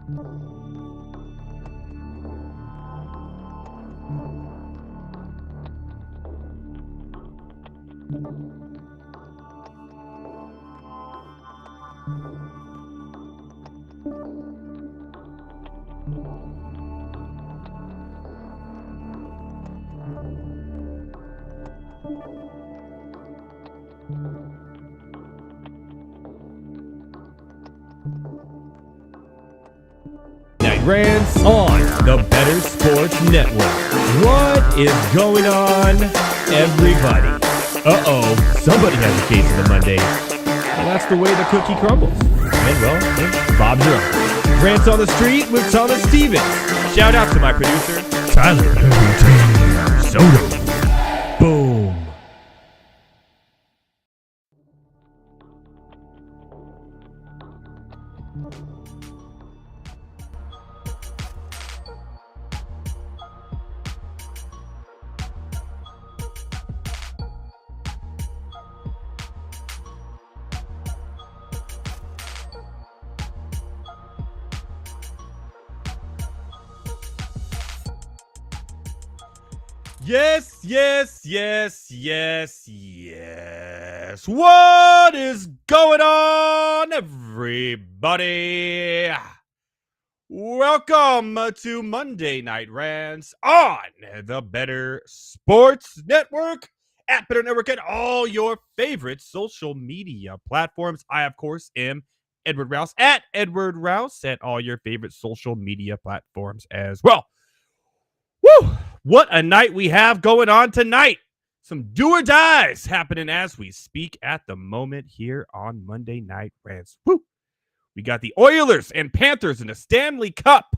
Night Rants on the Better Sports Network. What is going on, everybody? Somebody has a case of the Monday. Well, that's the way the cookie crumbles. And well, Bob's your uncle. Rants on the Street with Thomas Stevens. Shout out to my producer, Tyler Heavy T Soto. Boom. Yes. What is going on, everybody? Welcome to Monday Night Rants on the Better Sports Network, at Better Network, and all your favorite social media platforms. I, of course, am Edward Raus, at Edward Raus, at all your favorite social media platforms as well. Woo! What a night we have going on tonight. Some do or dies happening as we speak at the moment here on Monday Night Rants. Woo! We got the Oilers and Panthers in the Stanley Cup.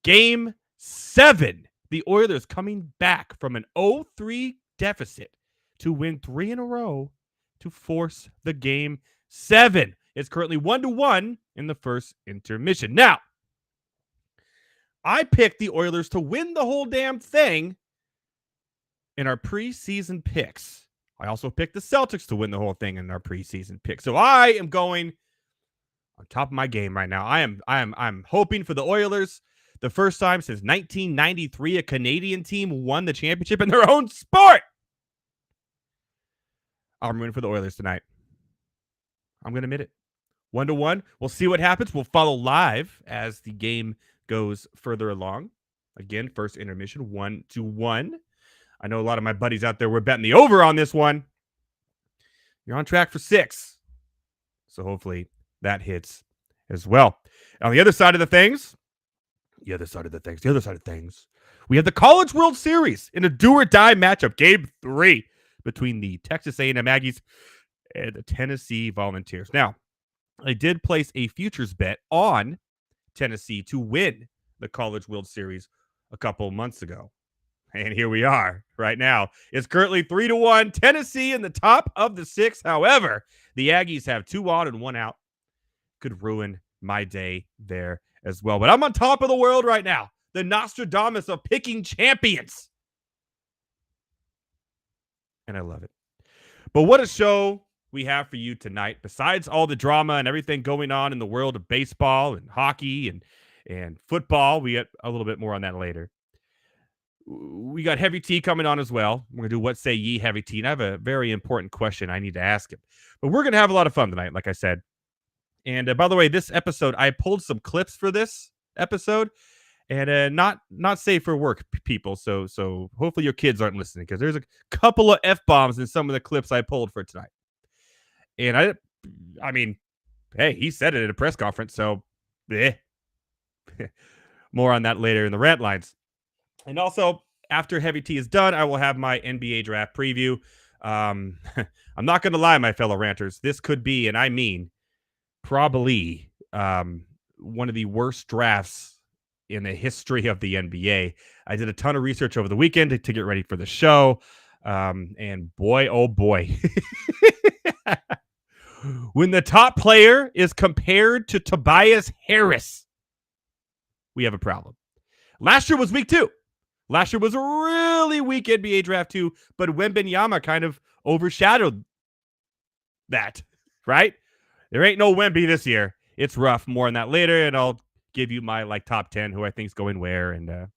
Game 7. The Oilers coming back from an 0-3 deficit to win 3 in a row to force the Game 7. It's currently 1-1 in the first intermission. Now, I picked the Oilers to win the whole damn thing in our preseason picks. I also picked the Celtics to win the whole thing in our preseason picks. So I am going on top of my game right now. I'm hoping for the Oilers. The first time since 1993 a Canadian team won the championship in their own sport. I'm rooting for the Oilers tonight. I'm going to admit it. 1-1. We'll see what happens. We'll follow live as the game goes further along. Again, first intermission, 1-1. I know a lot of my buddies out there were betting the over on this one. You're on track for 6. So hopefully that hits as well. On the other side of the things, we have the College World Series in a do-or-die matchup, Game 3, between the Texas A&M Aggies and the Tennessee Volunteers. Now, I did place a futures bet on Tennessee to win the College World Series a couple months ago. And here we are right now. It's currently 3-1. Tennessee in the top of the 6. However, the Aggies have 2 on and 1 out. Could ruin my day there as well. But I'm on top of the world right now. The Nostradamus of picking champions. And I love it. But what a show we have for you tonight. Besides all the drama and everything going on in the world of baseball and hockey and football, we get a little bit more on that later. We got Heavy T coming on as well. We're going to do What Say Ye, Heavy T. And I have a very important question I need to ask him. But we're going to have a lot of fun tonight, like I said. And by the way, this episode, I pulled some clips for this episode. And not safe for work, people. So hopefully your kids aren't listening, because there's a couple of F-bombs in some of the clips I pulled for tonight. And I mean, hey, he said it at a press conference, so more on that later in the rant lines. And also, after Heavy T is done, I will have my NBA draft preview. I'm not going to lie, my fellow ranters. This could be, and I mean, probably one of the worst drafts in the history of the NBA. I did a ton of research over the weekend to get ready for the show. And boy, oh boy. When the top player is compared to Tobias Harris, we have a problem. Last year was week 2. Last year was a really weak NBA draft too, but Wembanyama kind of overshadowed that, right? There ain't no Wemby this year. It's rough. More on that later, and I'll give you my top 10, who I think is going where, and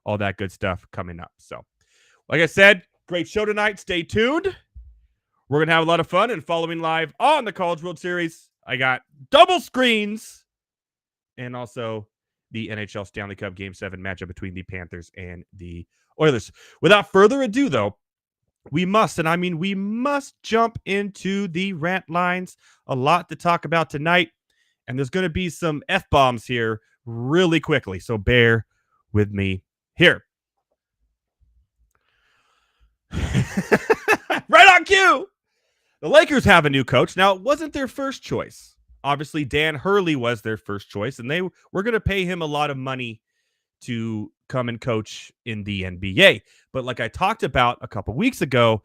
all that good stuff coming up. So, like I said, great show tonight. Stay tuned. We're going to have a lot of fun and following live on the College World Series. I got double screens and also the NHL Stanley Cup Game 7 matchup between the Panthers and the Oilers. Without further ado, though, we must jump into the rant lines. A lot to talk about tonight, and there's going to be some F-bombs here really quickly, so bear with me here. Right on cue! The Lakers have a new coach. Now, it wasn't their first choice. Obviously, Dan Hurley was their first choice, and they were going to pay him a lot of money to come and coach in the NBA. But like I talked about a couple weeks ago,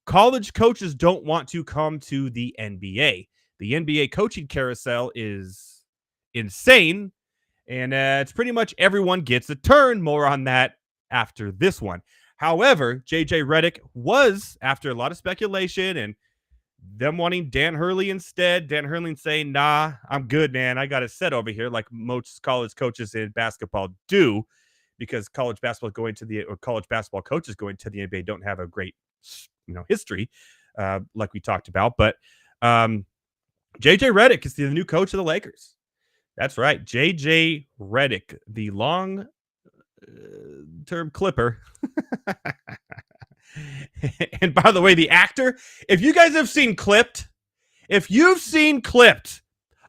college coaches don't want to come to the NBA. The NBA coaching carousel is insane, and it's pretty much everyone gets a turn. More on that after this one. However, JJ Redick was, after a lot of speculation and them wanting Dan Hurley instead, Dan Hurley saying, nah, I'm good, man. I got it set over here, like most college coaches in basketball do, because college basketball coaches going to the NBA don't have a great, history, like we talked about. But JJ Redick is the new coach of the Lakers. That's right. JJ Redick, the long term Clipper. And by the way, the actor, if you guys have seen Clipped, if you've seen Clipped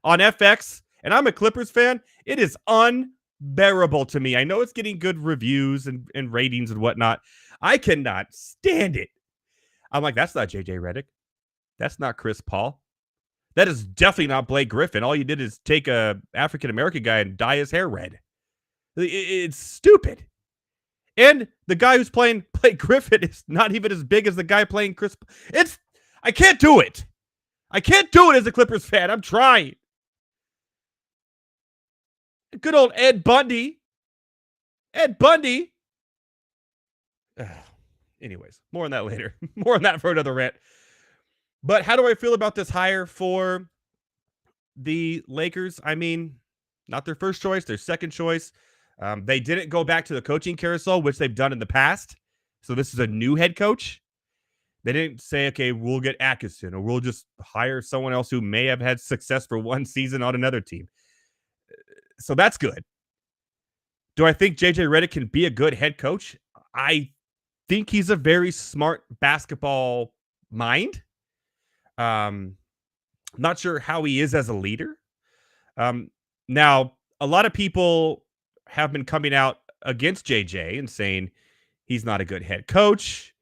on FX, and I'm a Clippers fan, it is unbearable to me. I know it's getting good reviews and ratings and whatnot. I cannot stand it. I'm like, that's not JJ Redick. That's not Chris Paul. That is definitely not Blake Griffin. All you did is take a African-American guy and dye his hair red. It's stupid. And the guy who's playing Blake Griffin is not even as big as the guy playing Chris. I can't do it. I can't do it as a Clippers fan. I'm trying. Good old Ed Bundy. Ed Bundy. Anyways, more on that later. More on that for another rant. But how do I feel about this hire for the Lakers? I mean, not their first choice, their second choice. They didn't go back to the coaching carousel, which they've done in the past. So this is a new head coach. They didn't say, okay, we'll get Atkinson, or we'll just hire someone else who may have had success for one season on another team. So that's good. Do I think JJ Redick can be a good head coach? I think he's a very smart basketball mind. Not sure how he is as a leader. Now, a lot of people have been coming out against JJ and saying he's not a good head coach.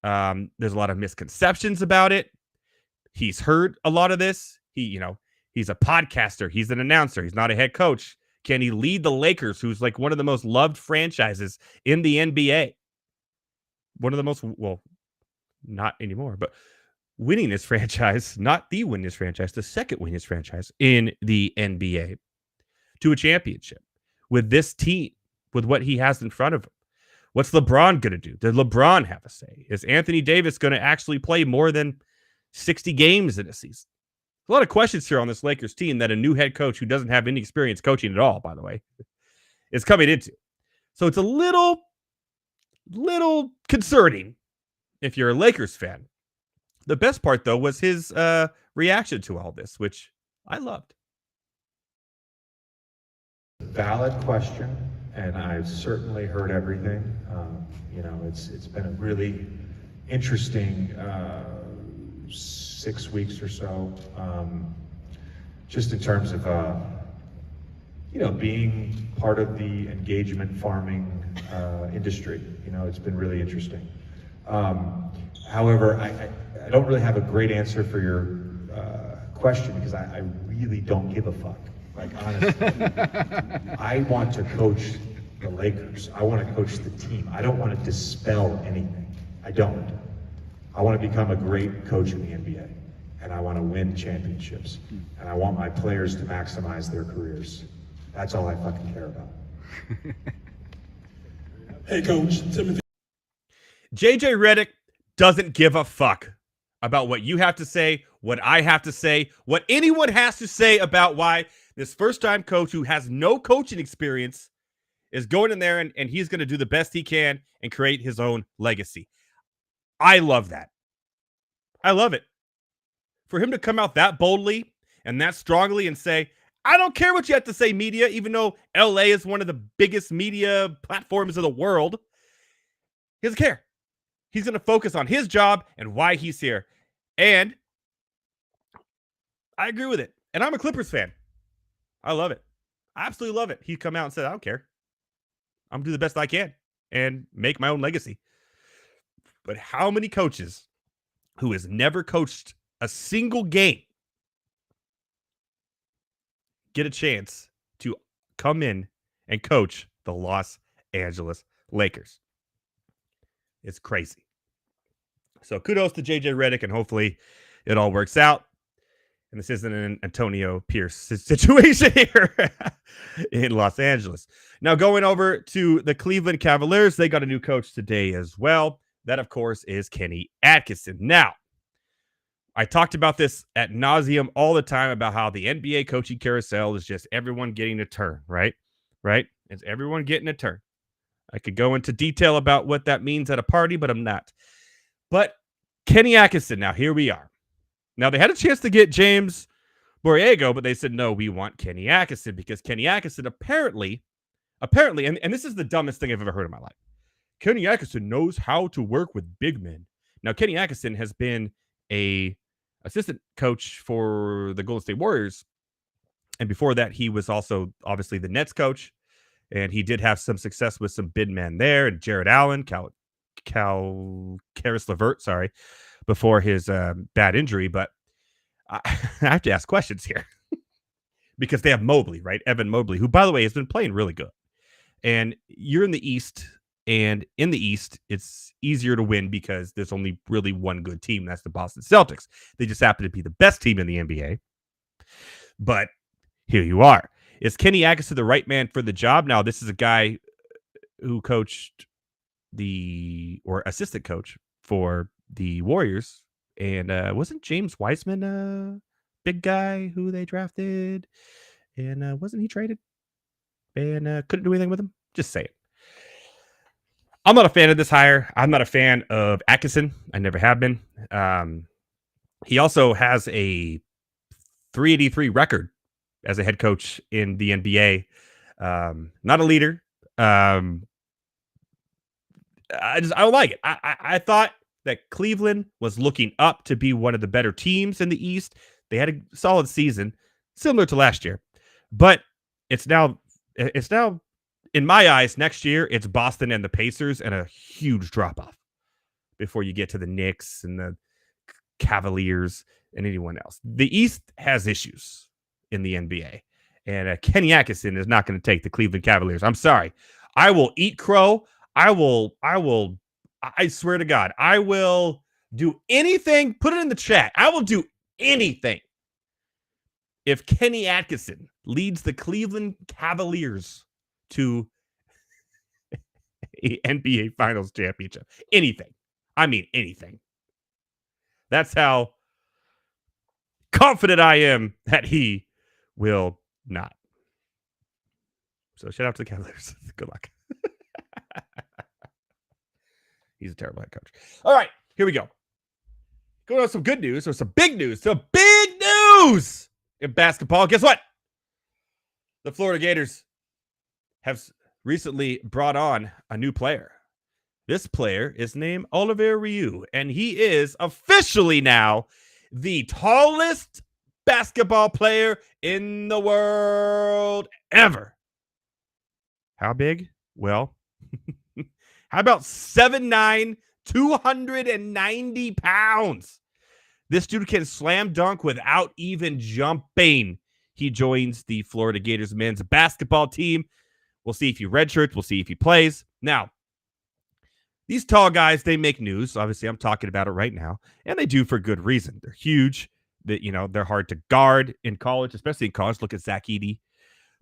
There's a lot of misconceptions about it. He's heard a lot of this. He's a podcaster. He's an announcer. He's not a head coach. Can he lead the Lakers, who's like one of the most loved franchises in the NBA? One of the most, well, not anymore, but winningest franchise, not the winningest franchise, the second winningest franchise in the NBA, to a championship with this team, with what he has in front of him. What's LeBron going to do? Does LeBron have a say? Is Anthony Davis going to actually play more than 60 games in a season? A lot of questions here on this Lakers team that a new head coach who doesn't have any experience coaching at all, by the way, is coming into. So it's a little concerning if you're a Lakers fan. The best part, though, was his reaction to all this, which I loved. Valid question, and I've certainly heard everything. It's been a really interesting 6 weeks or so, just in terms of being part of the engagement farming industry. It's been really interesting. However, I don't really have a great answer for your question, because I really don't give a fuck. Like, honestly, I want to coach the Lakers. I want to coach the team. I don't want to dispel anything. I don't. I want to become a great coach in the NBA, and I want to win championships, and I want my players to maximize their careers. That's all I fucking care about. Hey, Coach Timothy. JJ Redick doesn't give a fuck about what you have to say, what I have to say, what anyone has to say about why This first-time coach who has no coaching experience is going in there and he's going to do the best he can and create his own legacy. I love that. I love it. For him to come out that boldly and that strongly and say, I don't care what you have to say, media, even though LA is one of the biggest media platforms of the world. He doesn't care. He's going to focus on his job and why he's here. And I agree with it. And I'm a Clippers fan. I love it. I absolutely love it. He come out and said, I don't care. I'm going to do the best I can and make my own legacy. But how many coaches who has never coached a single game get a chance to come in and coach the Los Angeles Lakers? It's crazy. So kudos to JJ Redick, and hopefully it all works out. And this isn't an Antonio Pierce situation here in Los Angeles. Now going over to the Cleveland Cavaliers, they got a new coach today as well. That, of course, is Kenny Atkinson. Now, I talked about this ad nauseum all the time about how the NBA coaching carousel is just everyone getting a turn, right? Right? It's everyone getting a turn. I could go into detail about what that means at a party, but I'm not. But Kenny Atkinson, now here we are. Now, they had a chance to get James Borrego, but they said, no, we want Kenny Atkinson because Kenny Atkinson apparently, and this is the dumbest thing I've ever heard in my life. Kenny Atkinson knows how to work with big men. Now, Kenny Atkinson has been a assistant coach for the Golden State Warriors. And before that, he was also obviously the Nets coach. And he did have some success with some big men there. And Jared Allen, Karis LeVert, before his bad injury. But I have to ask questions here because they have Mobley, right? Evan Mobley, who, by the way, has been playing really good. And you're in the East. And in the East, it's easier to win because there's only really one good team. That's the Boston Celtics. They just happen to be the best team in the NBA. But here you are. Is Kenny Atkinson the right man for the job? Now, this is a guy who coached or assistant coach for the Warriors. And wasn't James Wiseman a big guy who they drafted? And wasn't he traded? And couldn't do anything with him? Just say it. I'm not a fan of this hire. I'm not a fan of Atkinson. I never have been. He also has a 383 record as a head coach in the NBA. Not a leader. I don't like it. I thought that Cleveland was looking up to be one of the better teams in the East. They had a solid season, similar to last year. But it's now in my eyes, next year, it's Boston and the Pacers and a huge drop-off before you get to the Knicks and the Cavaliers and anyone else. The East has issues in the NBA, and Kenny Atkinson is not going to take the Cleveland Cavaliers. I'm sorry. I will eat crow. I swear to God, I will do anything. Put it in the chat. I will do anything if Kenny Atkinson leads the Cleveland Cavaliers to a NBA Finals championship. Anything. I mean, anything. That's how confident I am that he will not. So shout out to the Cavaliers. Good luck. He's a terrible head coach. All right, here we go. Going on some good news or some big news. Some big news in basketball. Guess what? The Florida Gators have recently brought on a new player. This player is named Olivier Raus, and he is officially now the tallest basketball player in the world ever. How big? Well, how about 7'9", 290 pounds? This dude can slam dunk without even jumping. He joins the Florida Gators men's basketball team. We'll see if he redshirts. We'll see if he plays. Now, these tall guys, they make news. Obviously, I'm talking about it right now, and they do for good reason. They're huge. They're hard to guard in college, especially in college. Look at Zach Edey.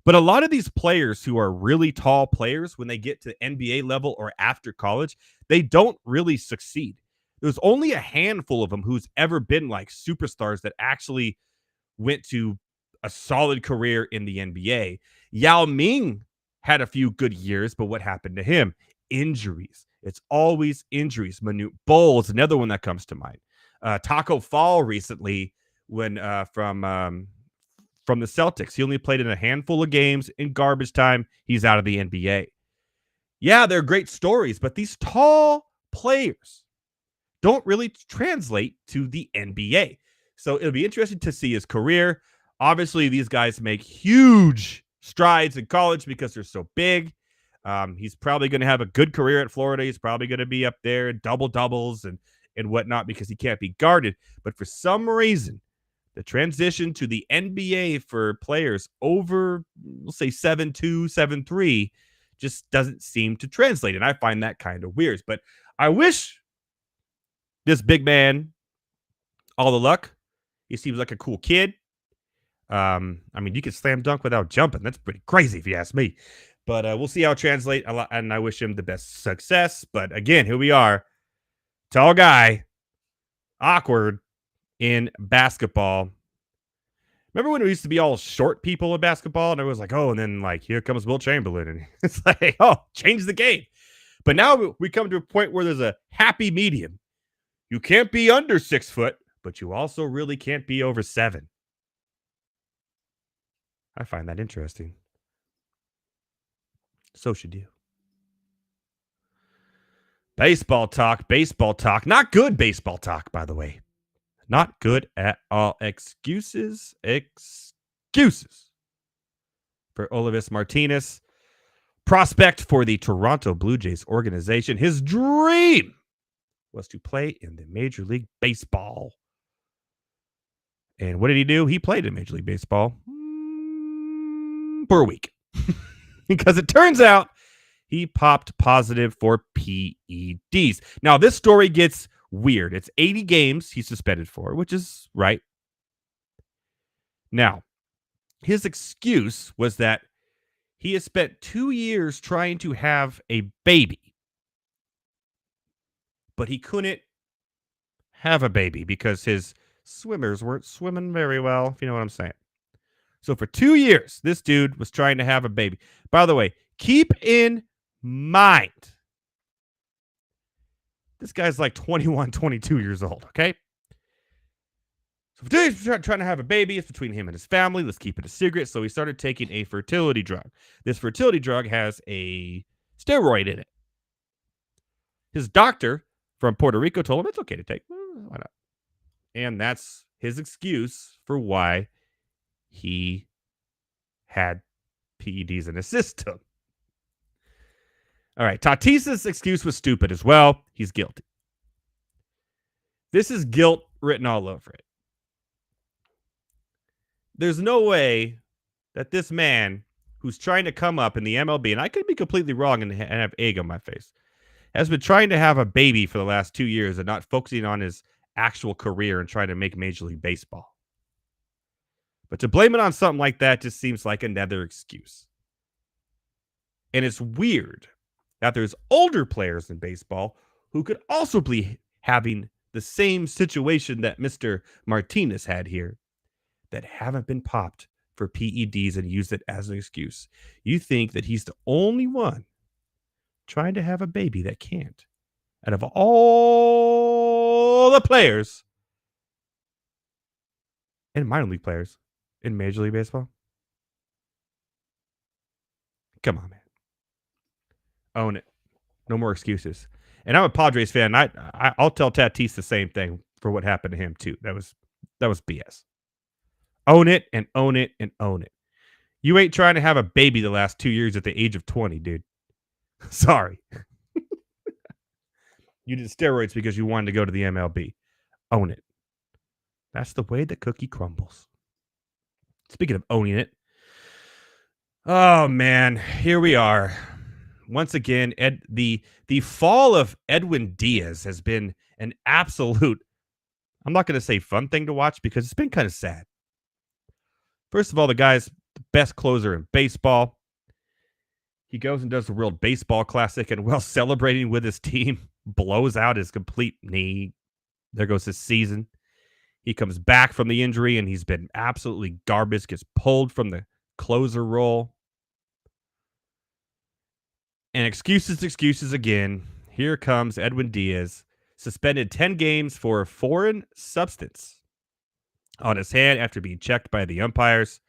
But a lot of these players who are really tall players, when they get to NBA level or after college, they don't really succeed. There's only a handful of them who's ever been like superstars that actually went to a solid career in the NBA. Yao Ming had a few good years, but what happened to him? Injuries. It's always injuries. Manute Bol is another one that comes to mind. Taco Fall recently, when from the Celtics, he only played in a handful of games. In garbage time, he's out of the NBA. Yeah, they're great stories, but these tall players don't really translate to the NBA. So it'll be interesting to see his career. Obviously, these guys make huge strides in college because they're so big. He's probably going to have a good career at Florida. He's probably going to be up there in double-doubles and whatnot because he can't be guarded. But for some reason, the transition to the NBA for players over, we'll say 7'2", 7'3", just doesn't seem to translate. And I find that kind of weird. But I wish this big man all the luck. He seems like a cool kid. I mean, you can slam dunk without jumping. That's pretty crazy if you ask me. But we'll see how it translates. And I wish him the best success. But again, here we are. Tall guy. Awkward in basketball. Remember when it used to be all short people in basketball? And everyone was like, oh, and then like, here comes Wilt Chamberlain. And it's like, oh, change the game. But now we come to a point where there's a happy medium. You can't be under 6 foot, but you also really can't be over 7. I find that interesting. So should you. Baseball talk. Not good baseball talk, by the way. Not good at all. Excuses for Olivis Martinez, prospect for the Toronto Blue Jays organization. His dream was to play in the Major League Baseball. And what did he do? He played in Major League Baseball for a week. Because it turns out he popped positive for PEDs. Now, this story gets weird. It's 80 games he's suspended for, which is right. Now, his excuse was that he has spent 2 years trying to have a baby, but he couldn't have a baby because his swimmers weren't swimming very well, if you know what I'm saying. So for 2 years, this dude was trying to have a baby. By the way, keep in mind, this guy's like 21, 22 years old, okay? So for 2 years, he's trying to have a baby. It's between him and his family. Let's keep it a secret. So he started taking a fertility drug. This fertility drug has a steroid in it. His doctor from Puerto Rico told him it's okay to take. Why not? And that's his excuse for why he had PEDs in his system. All right, Tatis's excuse was stupid as well. He's guilty. This is guilt written all over it. There's no way that this man who's trying to come up in the MLB, and I could be completely wrong and have egg on my face, has been trying to have a baby for the last 2 years and not focusing on his actual career and trying to make Major League Baseball. But to blame it on something like that just seems like another excuse. And it's weird that there's older players in baseball who could also be having the same situation that Mr. Martinez had here that haven't been popped for PEDs and used it as an excuse. You think that he's the only one trying to have a baby that can't. Out of all the players and minor league players in Major League Baseball. Come on, man. Own it. No more excuses. And I'm a Padres fan. I'll tell Tatis the same thing for what happened to him too. That was BS. Own it and own it and own it. You ain't trying to have a baby the last 2 years at the age of 20, dude. Sorry. You did steroids because you wanted to go to the MLB. Own it. That's the way the cookie crumbles. Speaking of owning it. Oh, man. Here we are. Once again, the fall of Edwin Diaz has been an absolute, I'm not going to say fun thing to watch because it's been kind of sad. First of all, the guy's the best closer in baseball. He goes and does the World Baseball Classic, and while celebrating with his team, blows out his complete knee. There goes his season. He comes back from the injury, and he's been absolutely garbage, gets pulled from the closer role. And excuses again. Here comes Edwin Diaz, suspended 10 games for a foreign substance on his hand after being checked by the umpires.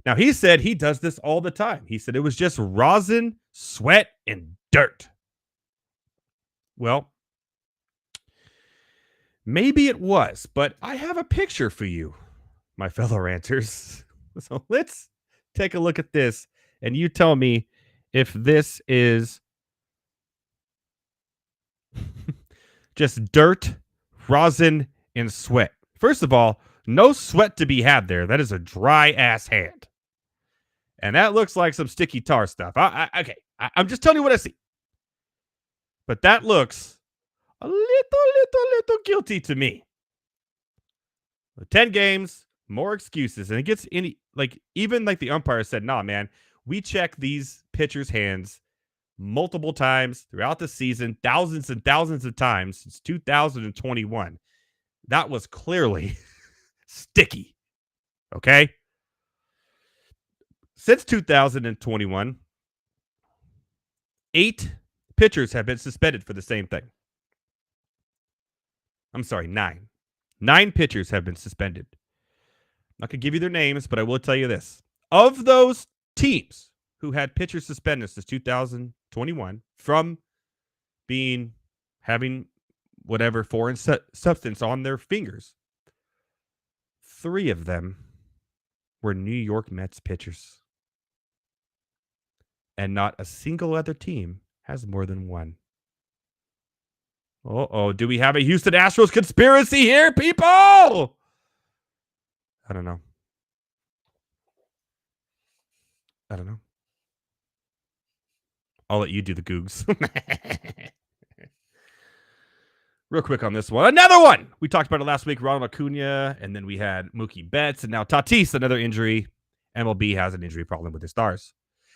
Now, he said he does this all the time. He said it was just rosin, sweat, and dirt. Well, maybe it was, but I have a picture for you, my fellow ranters. So let's take a look at this, and you tell me if this is just dirt, rosin, and sweat. First of all, no sweat to be had there. That is a dry-ass hand. And that looks like some sticky tar stuff. I'm just telling you what I see. But that looks a little guilty to me. 10 games, more excuses. And it gets even the umpire said, nah, man, we check these pitchers' hands multiple times throughout the season, thousands and thousands of times since 2021. That was clearly sticky. Okay? Since 2021, 8 pitchers have been suspended for the same thing. I'm sorry, 9. 9 pitchers have been suspended. I'm not going to give you their names, but I will tell you this. Of those teams who had pitchers suspended since 2021 from having whatever foreign substance on their fingers, 3 of them were New York Mets pitchers. And not a single other team has more than 1. Do we have a Houston Astros conspiracy here, people? I don't know. I'll let you do the googs. Real quick on this one. Another one! We talked about it last week, Ronald Acuna, and then we had Mookie Betts, and now Tatis, another injury. MLB has an injury problem with their stars.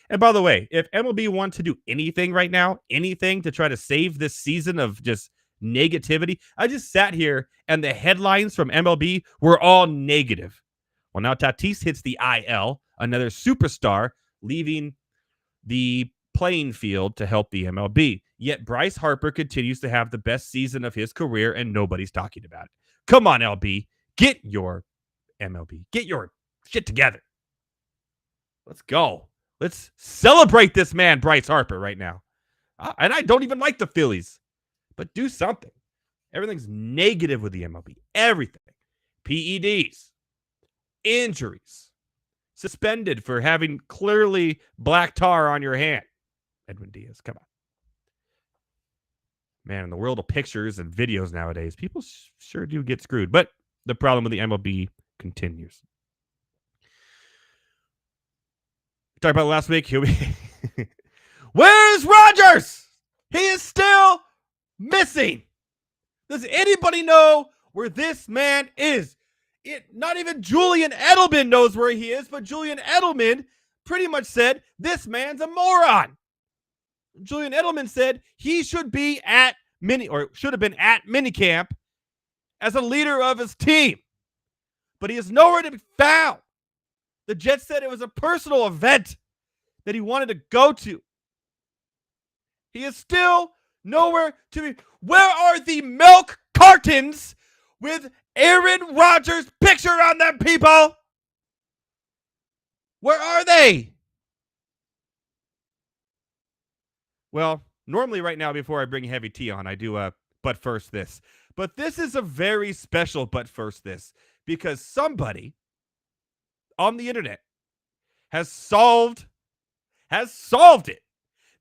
And by the way, if MLB wants to do anything right now, anything to try to save this season of just negativity, I just sat here and the headlines from MLB were all negative. Well, now Tatis hits the IL, another superstar, leaving the playing field to help the MLB. Yet Bryce Harper continues to have the best season of his career, and nobody's talking about it. Come on, MLB, get your shit together. Let's go. Let's celebrate this man, Bryce Harper, right now. And I don't even like the Phillies, but do something. Everything's negative with the MLB. Everything. PEDs, injuries, suspended for having clearly black tar on your hand. Edwin Diaz, come on. Man, in the world of pictures and videos nowadays, people sure do get screwed. But the problem with the MLB continues. We talked about it last week. Where's Rogers? He is still missing. Does anybody know where this man is? Not even Julian Edelman knows where he is, but Julian Edelman pretty much said this man's a moron. Julian Edelman said he should be should have been at minicamp as a leader of his team, but he is nowhere to be found. The Jets said it was a personal event that he wanted to go to. He is still nowhere to be. Where are the milk cartons with Aaron Rodgers' picture on them, people? Where are they? Well, normally right now before I bring Heavy T on, I do a but first this. But this is a very special but first this because somebody on the internet has solved it.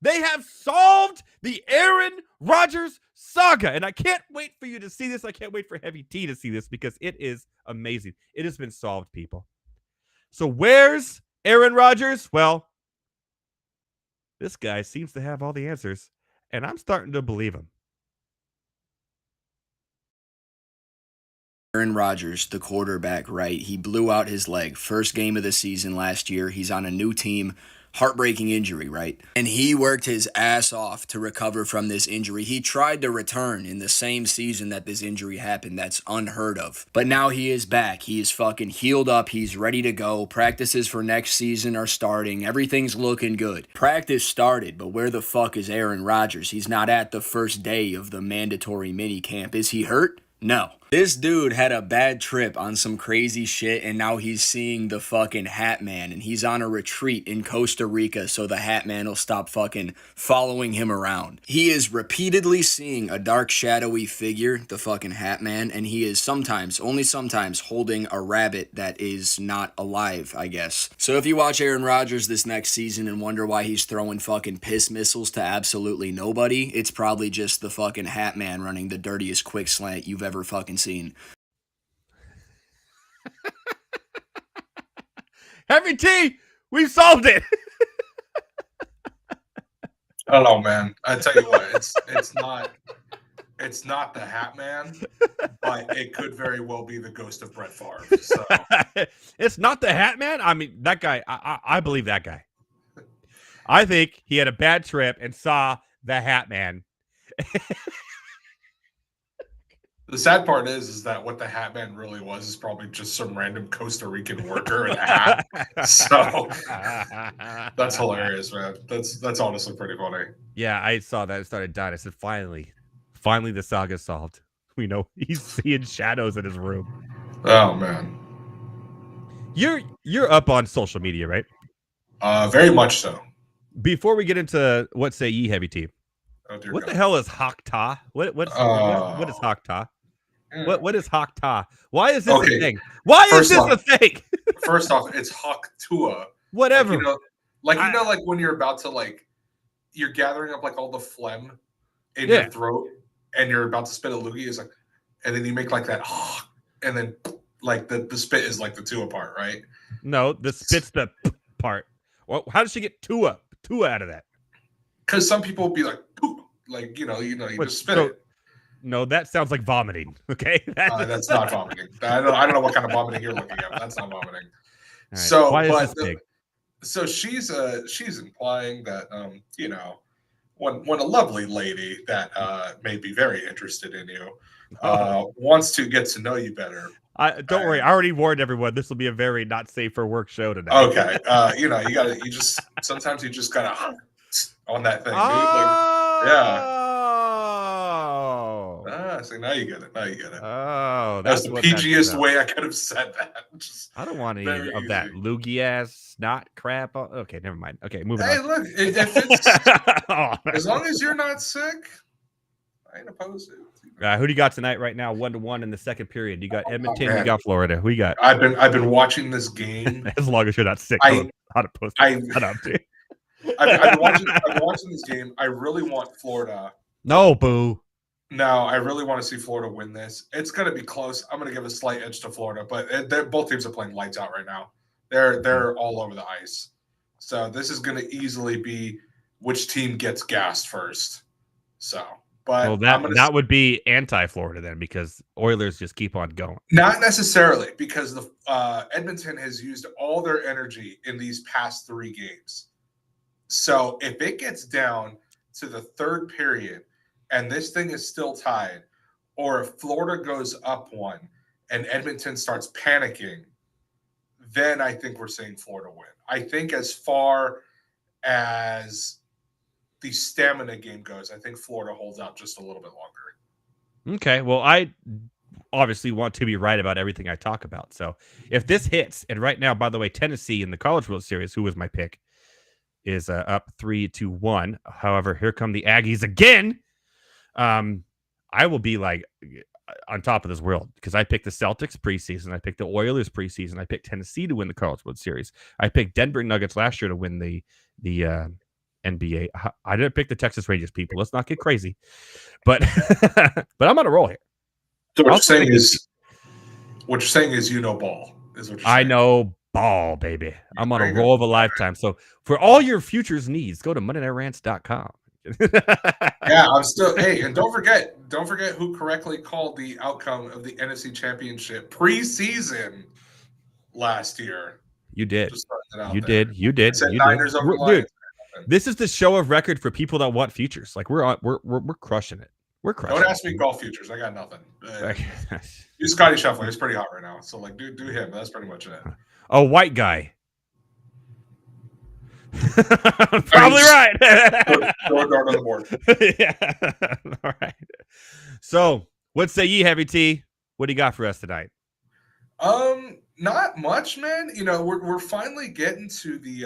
They have solved the Aaron Rodgers saga. And I can't wait for you to see this. I can't wait for Heavy T to see this because it is amazing. It has been solved, people. So where's Aaron Rodgers? Well, this guy seems to have all the answers, and I'm starting to believe him. Aaron Rodgers, the quarterback, right? He blew out his leg. First game of the season last year. He's on a new team. heartbreaking injury, right? And he worked his ass off to recover from this injury. He tried to return in the same season that this injury happened. That's unheard of. But now he is back. He is fucking healed up. He's ready to go. Practices for next season are starting. Everything's looking good. Practice started, but where the fuck is Aaron Rodgers? He's not at the first day of the mandatory mini camp. Is he hurt? No. This dude had a bad trip on some crazy shit, and now he's seeing the fucking Hat Man, and he's on a retreat in Costa Rica so the Hat Man will stop fucking following him around. He is repeatedly seeing a dark, shadowy figure, the fucking Hat Man, and he is sometimes, only sometimes, holding a rabbit that is not alive, I guess. So if you watch Aaron Rodgers this next season and wonder why he's throwing fucking piss missiles to absolutely nobody, it's probably just the fucking Hat Man running the dirtiest quick slant you've ever fucking seen. Heavy T, we solved it. I don't know, man. I tell you what, it's not the Hat Man, but it could very well be the ghost of Brett Favre. So. It's not the Hat Man. I mean, that guy. I believe that guy. I think he had a bad trip and saw the Hat Man. The sad part is that what the Hat Man really was is probably just some random Costa Rican worker in a hat. So that's hilarious, man. That's honestly pretty funny. Yeah, I saw that. It started dying. I said, finally the saga's solved. We know he's seeing shadows in his room. Oh man. You're up on social media, right? Very much so. Before we get into what say ye, Heavy T, What the hell is Hakta? What is Hakta? What is Hakta? Why is this a thing? Why is this a thing? First off, it's Haktua. Whatever. Like when you're about to you're gathering up all the phlegm in your throat and you're about to spit a loogie, is and then you make that and then the spit is the Tua part, right? No, the spit's the part. Well, how does she get Tua out of that? Because some people will be poop. You just spit it. No, that sounds like vomiting. Okay, that's not vomiting. I don't know what kind of vomiting you're looking at. But that's not vomiting. Right. So, why is this big? So she's implying that when a lovely lady that may be very interested in you wants to get to know you better. Don't worry, I already warned everyone. This will be a very not safe for work show tonight. Okay, sometimes you just gotta on that thing. Yeah. So now you get it. Oh, that's the PGest way I could have said that. I don't want any of that loogie ass snot crap. Okay, never mind. Okay, moving on. Hey, look, if it's as long as you're not sick, I ain't opposed to it. Who do you got tonight? Right now, 1-1 in the second period. You got Edmonton. You got Florida. Who you got? I've been watching this game. As long as you're not sick, I've been watching this game. I really want Florida. No, boo. No, I really want to see Florida win this. It's going to be close. I'm going to give a slight edge to Florida, but both teams are playing lights out right now. They're all over the ice. So this is going to easily be which team gets gassed first. So, but that would be anti-Florida then, because Oilers just keep on going. Not necessarily, because the Edmonton has used all their energy in these past 3 games. So if it gets down to the third period and this thing is still tied, or if Florida goes up 1 and Edmonton starts panicking, then I think we're seeing Florida win. I think as far as the stamina game goes, I think Florida holds out just a little bit longer. Okay, well, I obviously want to be right about everything I talk about. So if this hits, and right now, by the way, Tennessee in the College World Series, who was my pick, is up 3-1. However, here come the Aggies again. I will be on top of this world because I picked the Celtics preseason. I picked the Oilers preseason. I picked Tennessee to win the College World Series. I picked Denver Nuggets last year to win the NBA. I didn't pick the Texas Rangers, people. Let's not get crazy. But but I'm on a roll here. So what you're saying is ball is what you're saying. I know ball, baby. I'm on a roll of a lifetime. So for all your futures needs, go to MondayNightRants.com. Yeah, I'm still. Hey, and don't forget who correctly called the outcome of the NFC Championship preseason last year. You did. out You there. did. You did. I said You Niners did. over Dude, Lions. this is the show of record for people that want futures. Like we're crushing it. We're crushing. Don't ask me it. golf futures. I got nothing. Do Scotty Scheffler. He's pretty hot right now. So like, do him. That's pretty much it. A white guy. Probably right. Throw a dart on the board. Yeah. All right. So, what say ye, Heavy T? What do you got for us tonight? Not much, man. You know, we're finally getting to the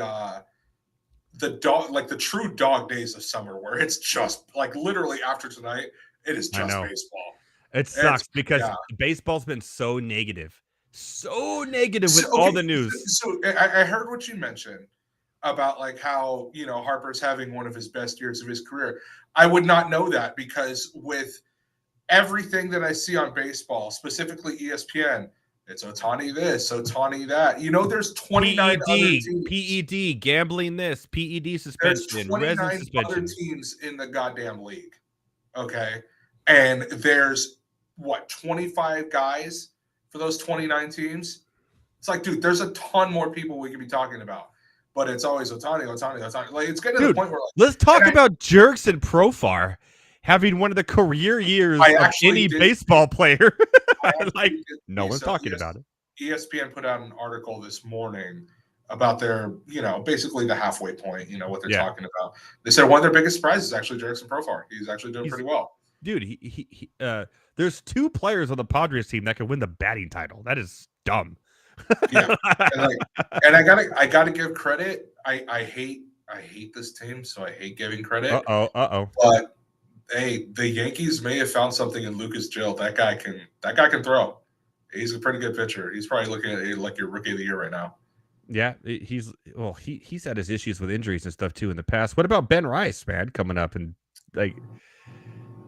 dog, like the true dog days of summer, where it's just like literally after tonight, it is just baseball. It sucks because baseball's been so negative with all the news. So I heard what you mentioned about like how, you know, Harper's having one of his best years of his career. I would not know that because with everything that I see on baseball, specifically ESPN, it's Ohtani this, Ohtani that. You know, there's 29 other teams. PED, gambling this, PED suspension, there's 29 suspension. other teams in the goddamn league. Okay. And there's what, 25 guys for those 29 teams? It's like, dude, there's a ton more people we could be talking about. But it's always Ohtani. Like, it's getting to the point where, like, let's talk about Jerks and Profar having one of the career years of any baseball player. Like, no one's talking about it. ESPN put out an article this morning about their, you know, basically the halfway point, you know, what they're talking about. They said one of their biggest surprises is actually Jerks and Profar. He's actually doing pretty well. Dude, there's 2 players on the Padres team that could win the batting title. That is dumb. Yeah, and I gotta give credit. I hate this team, so I hate giving credit. But hey, the Yankees may have found something in Lucas Gill. That guy can throw. He's a pretty good pitcher. He's probably looking at like your rookie of the year right now. Yeah, he's had his issues with injuries and stuff too in the past. What about Ben Rice, man, coming up and like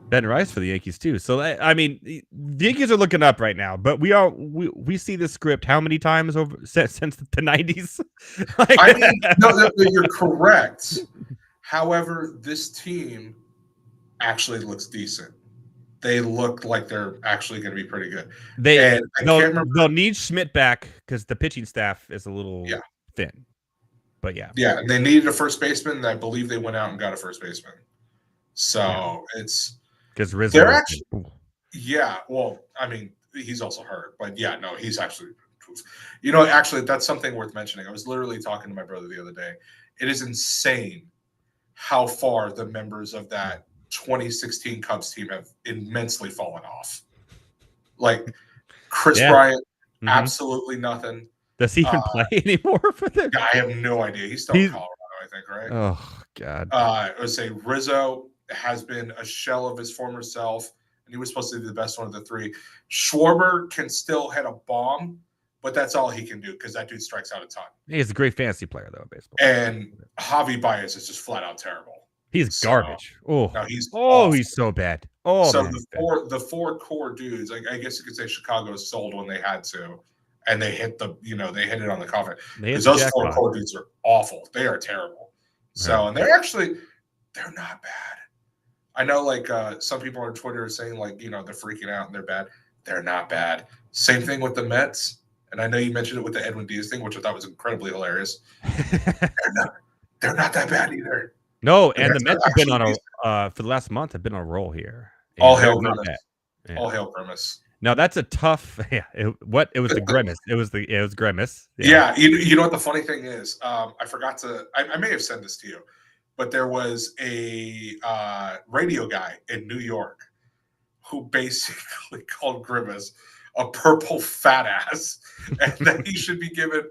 Ben Rice for the Yankees too. So I mean, the Yankees are looking up right now, but we see this script how many times over since the 90s? Like, I mean, no, you're correct. However, this team actually looks decent. They look like they're actually going to be pretty good. They'll need Schmidt back because the pitching staff is a little thin. But yeah, they needed a first baseman. And I believe they went out and got a first baseman. So it's because Rizzo. They're actually, well, I mean, he's also hurt, but he's actually, you know, actually, that's something worth mentioning. I was literally talking to my brother the other day. It is insane how far the members of that 2016 Cubs team have immensely fallen off. Like Chris Bryant, absolutely nothing. Does he even play anymore for them? I have no idea. He's still in Colorado, I think, right? Oh, God. I would say Rizzo has been a shell of his former self, and he was supposed to be the best one of the 3. Schwarber can still hit a bomb, but that's all he can do because that dude strikes out a ton. He's a great fantasy player, though, in baseball. And Javi Baez is just flat out terrible. He's garbage. He's so bad. So the four core dudes, I guess you could say Chicago sold when they had to, and they hit they hit it on the coffin. Because those 4 core dudes are awful. They are terrible. So and they're not bad. I know, like, some people on Twitter are saying, like, you know, they're freaking out and they're bad. They're not bad. Same thing with the Mets. And I know you mentioned it with the Edwin Diaz thing, which I thought was incredibly hilarious. They're not that bad either. No, and the Mets have been on for the last month have been on a roll here. All hail Grimace. All hail Grimace. Now that's a tough. It was the Grimace. It was Grimace. Yeah. You know what the funny thing is? I forgot to. I may have sent this to you. But there was a radio guy in New York who basically called Grimace a purple fat ass, and that he should be given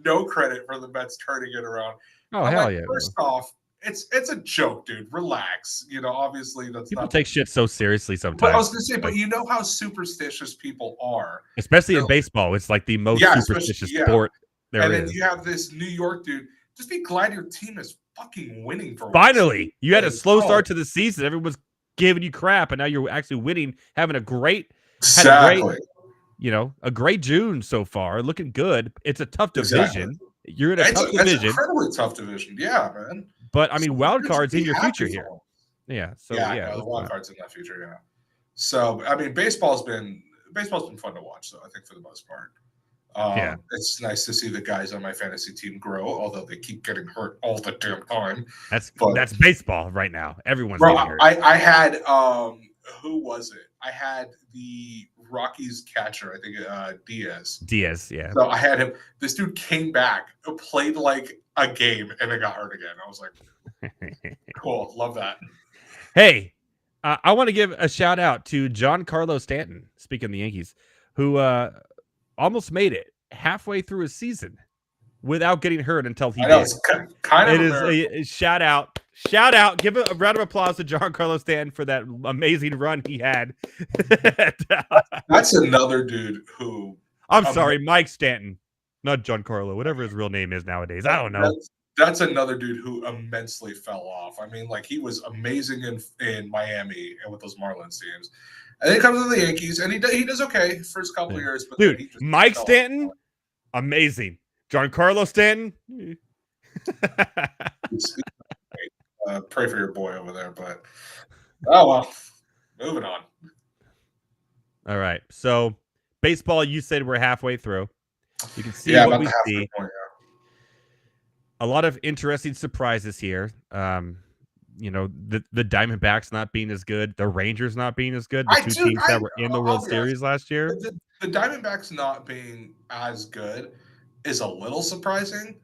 no credit for the Mets turning it around. Oh, hell yeah! First off, it's a joke, dude. Relax. You know, obviously that's people take shit so seriously sometimes. But I was gonna say, but you know how superstitious people are, especially in baseball. It's like the most superstitious sport there is. And then you have this New York dude. Just be glad your team is fucking winning for finally. You had a slow start to the season. Everyone's giving you crap, and now you're actually winning, having a great June so far, looking good. It's a tough division. You're in a tough division. It's an incredibly tough division. Yeah, man. But I mean, wild cards in your future here. Yeah. So the wild cards in that future. Yeah. So I mean, baseball's been fun to watch, though. I think for the most part. Yeah. It's nice to see the guys on my fantasy team grow, although they keep getting hurt all the damn time. That's baseball right now. Everyone's Bro, getting hurt. I had who was it? I had the Rockies catcher, I think Diaz. Diaz, yeah. So I had him. This dude came back, played like a game, and then got hurt again. I was like, cool, love that. Hey, I want to give a shout out to Giancarlo Stanton, speaking of the Yankees, who almost made it halfway through his season without getting hurt until he I know, did. it's kind of It is a shout out. Shout out. Give a round of applause to Giancarlo Stanton for that amazing run he had. That's another dude who I'm sorry, Mike Stanton, not Giancarlo, whatever his real name is nowadays. I don't know. That's another dude who immensely fell off. I mean, like, he was amazing in Miami and with those Marlins teams. And then he comes to the Yankees, and he does okay for his couple years. But Dude, he just Mike fell Stanton, off. amazing. Giancarlo Stanton. Pray for your boy over there, but oh well. Moving on. All right. So baseball, you said we're halfway through. You can see Yeah, what about we the halfway see. point, A lot of interesting surprises here. You know, the Diamondbacks not being as good, the Rangers not being as good, the two teams that were in the World Series last year. The Diamondbacks not being as good is a little surprising.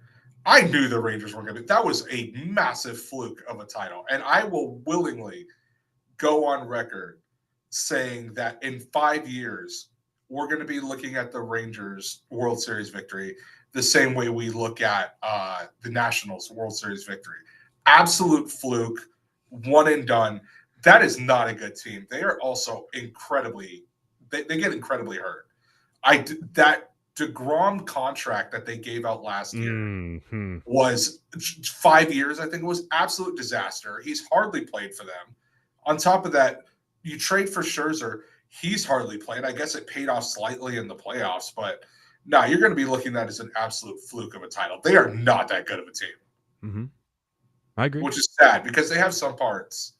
I knew the Rangers weren't going to be. That was a massive fluke of a title. And I will willingly go on record saying that in 5 years, we're going to be looking at the Rangers World Series victory the same way we look at the Nationals World Series victory. Absolute fluke, one and done. That is not a good team. They are also incredibly – they get incredibly hurt. That DeGrom contract that they gave out last year was 5 years, I think it was absolute disaster. He's hardly played for them. On top of that, you trade for Scherzer. He's hardly played. I guess it paid off slightly in the playoffs, but no, you're going to be looking at that as an absolute fluke of a title. They are not that good of a team. Mm-hmm. I agree. Which is sad because they have some parts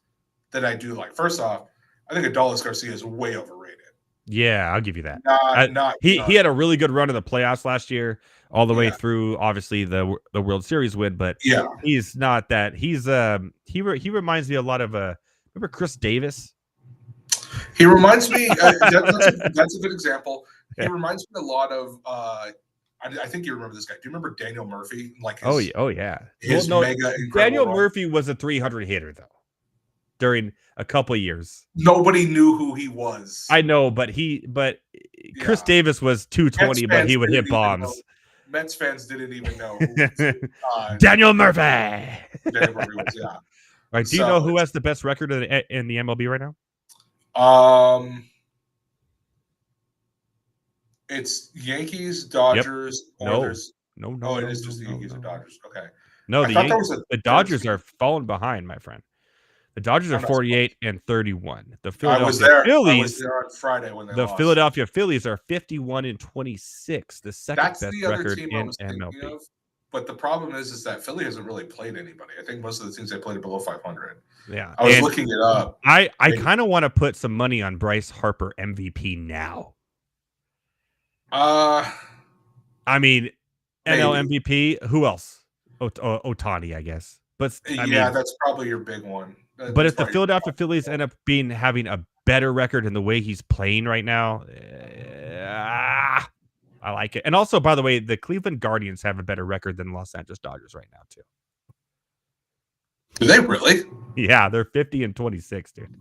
that I do like. First off, I think Adolis Garcia is way overrated. Yeah, I'll give you that. He had a really good run in the playoffs last year, all the way through, obviously, the World Series win. But he's not that. He's he reminds me a lot of remember Chris Davis? He reminds me. That's a good example. He reminds me a lot of. I think you remember this guy. Do you remember Daniel Murphy? Like his mega Daniel Murphy was a 300 hitter though. During a couple of years, nobody knew who he was. I know, but Chris Davis was 220, but he would hit bombs. Mets fans didn't even know Daniel Murphy. Daniel Murphy was, All right. Do you know who has the best record in the MLB right now? It's Yankees, Dodgers, Oilers. No. Oh, it is just the Yankees and Dodgers. Okay. No, the Dodgers are falling behind, my friend. The Dodgers are 48 and 31. The Philadelphia Phillies. I was there on Friday when they lost. Philadelphia Phillies are 51 and 26. The second That's best the other record team in I was MLB. Of, but the problem is that Philly hasn't really played anybody. I think most of the teams they played are below 500. Yeah, I was looking it up. I kind of want to put some money on Bryce Harper MVP now. I mean, NL MVP. Who else? Ohtani, I guess. But that's probably your big one. But if the Philadelphia Phillies end up having a better record in the way he's playing right now, I like it. And also, by the way, the Cleveland Guardians have a better record than Los Angeles Dodgers right now, too. Do they really? Yeah, they're 50 and 26, dude.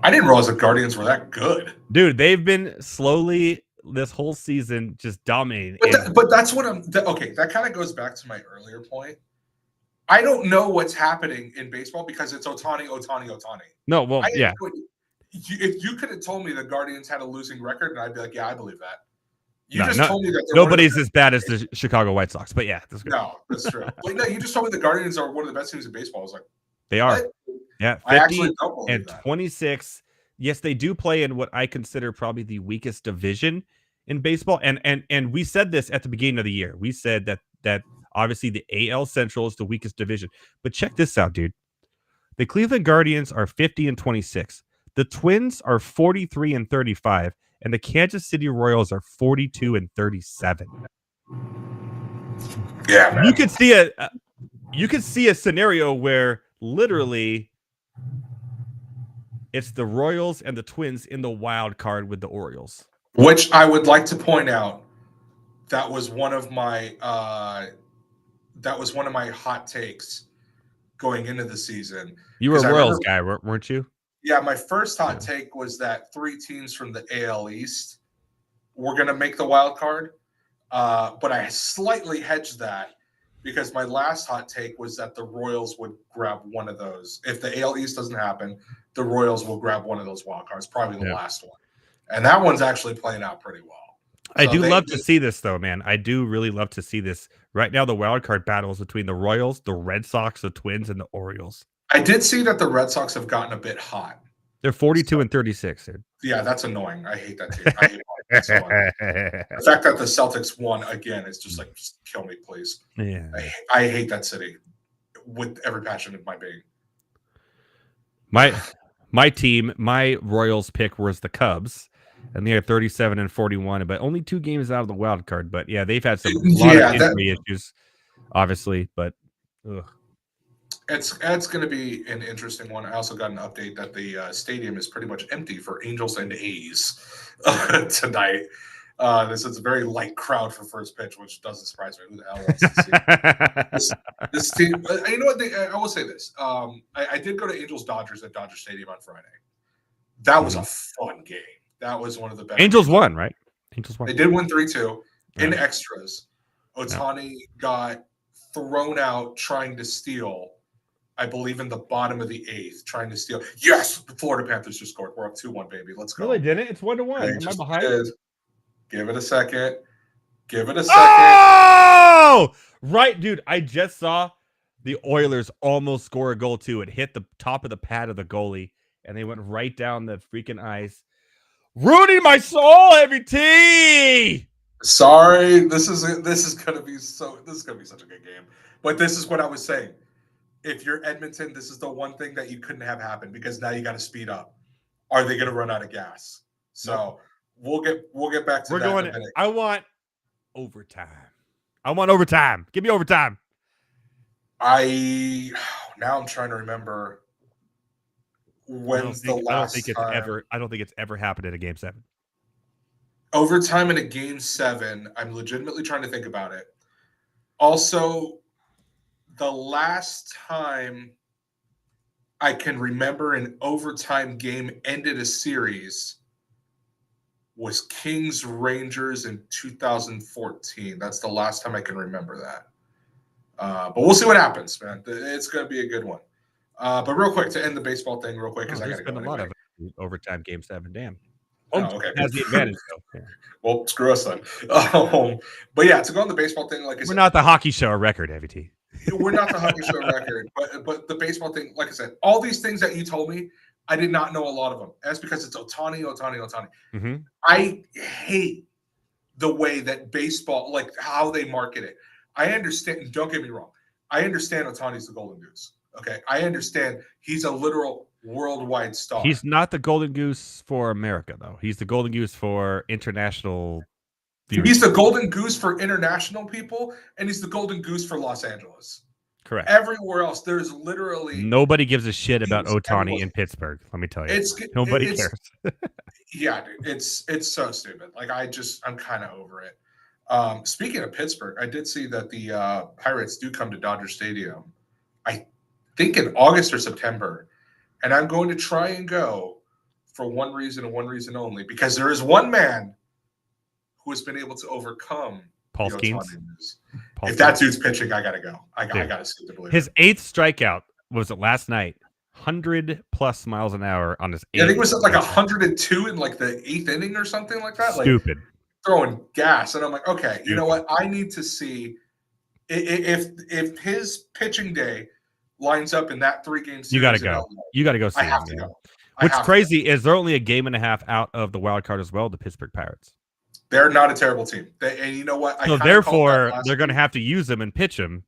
I didn't realize the Guardians were that good. Dude, they've been slowly this whole season just dominating. But that's what okay, that kind of goes back to my earlier point. I don't know what's happening in baseball because it's Ohtani. No, well, yeah. If you could have told me the Guardians had a losing record, and I'd be like, yeah, I believe that. You told me that nobody's as bad as the Chicago White Sox, but yeah, that's good. No, that's true. But no, you just told me the Guardians are one of the best teams in baseball. I was like, they are. What? Yeah, 50 I actually don't believe and that. 26. Yes, they do play in what I consider probably the weakest division in baseball. And we said this at the beginning of the year. We said that obviously the AL Central is the weakest division. But check this out, dude. The Cleveland Guardians are 50 and 26. The Twins are 43 and 35. and the Kansas City Royals are 42-37. Yeah, man. You could see a scenario where literally it's the Royals and the Twins in the wild card with the Orioles. Which I would like to point out, that was one of my hot takes going into the season. You were a 'Cause I Royals remember- guy, weren't you? Yeah, my first hot take was that 3 teams from the AL East were going to make the wild card. But I slightly hedged that because my last hot take was that the Royals would grab one of those. If the AL East doesn't happen, the Royals will grab one of those wild cards, probably the last one. And that one's actually playing out pretty well. I do love to see this, though, man. I do really love to see this. Right now, the wild card battle is between the Royals, the Red Sox, the Twins, and the Orioles. I did see that the Red Sox have gotten a bit hot. They're 42-36, dude. Yeah, that's annoying. I hate that team. I hate that so much. The fact that the Celtics won again is just like, just kill me, please. Yeah. I hate that city with every passion of my being. My team, my Royals pick was the Cubs, and they are 37-41, but only 2 games out of the wild card. But yeah, they've had a lot of injury issues, obviously. But it's going to be an interesting one. I also got an update that the stadium is pretty much empty for Angels and A's tonight. This is a very light crowd for first pitch, which doesn't surprise me. Who the hell wants to see this team? You know what? I will say this. I did go to Angels Dodgers at Dodger Stadium on Friday. That was a fun game. That was one of the best. Angels won, right? Angels won. They did win 3-2 in extras. Ohtani got thrown out trying to steal, I believe, in the bottom of the 8th, trying to steal. Yes, the Florida Panthers just scored. We're up 2-1, baby. Let's go. No, they didn't. It's 1-1. Am I behind? Give it a second. Oh! Right, dude. I just saw the Oilers almost score a goal, too. It hit the top of the pad of the goalie, and they went right down the freaking ice. Ruining my soul, Heavy T! Sorry, this is gonna be such a good game. But this is what I was saying. If you're Edmonton, this is the one thing that you couldn't have happen because now you got to speed up. Are they gonna run out of gas? So we'll get back to that. We're going. In a minute. I want overtime. Give me overtime. Now I'm trying to remember when's the last time. I don't think it's ever happened in a game 7. Overtime in a game 7. I'm legitimately trying to think about it. Also, the last time I can remember an overtime game ended a series was Kings Rangers in 2014. That's the last time I can remember that. But we'll see what happens, man. It's going to be a good one. But real quick, to end the baseball thing real quick, because there's been a lot of overtime game 7. Damn. Okay. Has the advantage, though. Yeah. Well, screw us then. But yeah, to go on the baseball thing, like I said, we're not the hockey show record, Heavy T. We're not the hockey show record, but the baseball thing, like I said, all these things that you told me, I did not know a lot of them. That's because it's Ohtani. Mm-hmm. I hate the way that baseball, like how they market it. I understand. Don't get me wrong. I understand Ohtani's the golden goose. Okay, I understand he's a literal worldwide star. He's not the golden goose for America, though. He's the golden goose for international. He's the golden goose for international people, and he's the golden goose for Los Angeles. Correct. Everywhere else, there's literally nobody gives a shit about Ohtani in Pittsburgh. Let me tell you, nobody cares. Yeah, dude, it's so stupid. Like I'm kind of over it. Speaking of Pittsburgh, I did see that the Pirates do come to Dodger Stadium. I think in August or September, and I'm going to try and go for one reason and one reason only, because there is one man who has been able to overcome Paul Skeens. If that dude's pitching, I gotta go. I gotta see the believe. His 8th strikeout was it last night? 100+ miles an hour on his. Yeah, I think it was like 102 in like the 8th inning or something like that. Stupid. Like, throwing gas, and I'm like, okay, Stupid. You know what? I need to see if his pitching day lines up in that 3-game series. You got to go. You got to go see I have him. To go. What's crazy is they're only a game and a half out of the wild card as well. The Pittsburgh Pirates. They're not a terrible team, and you know what? So therefore, they're going to have to use them and pitch them.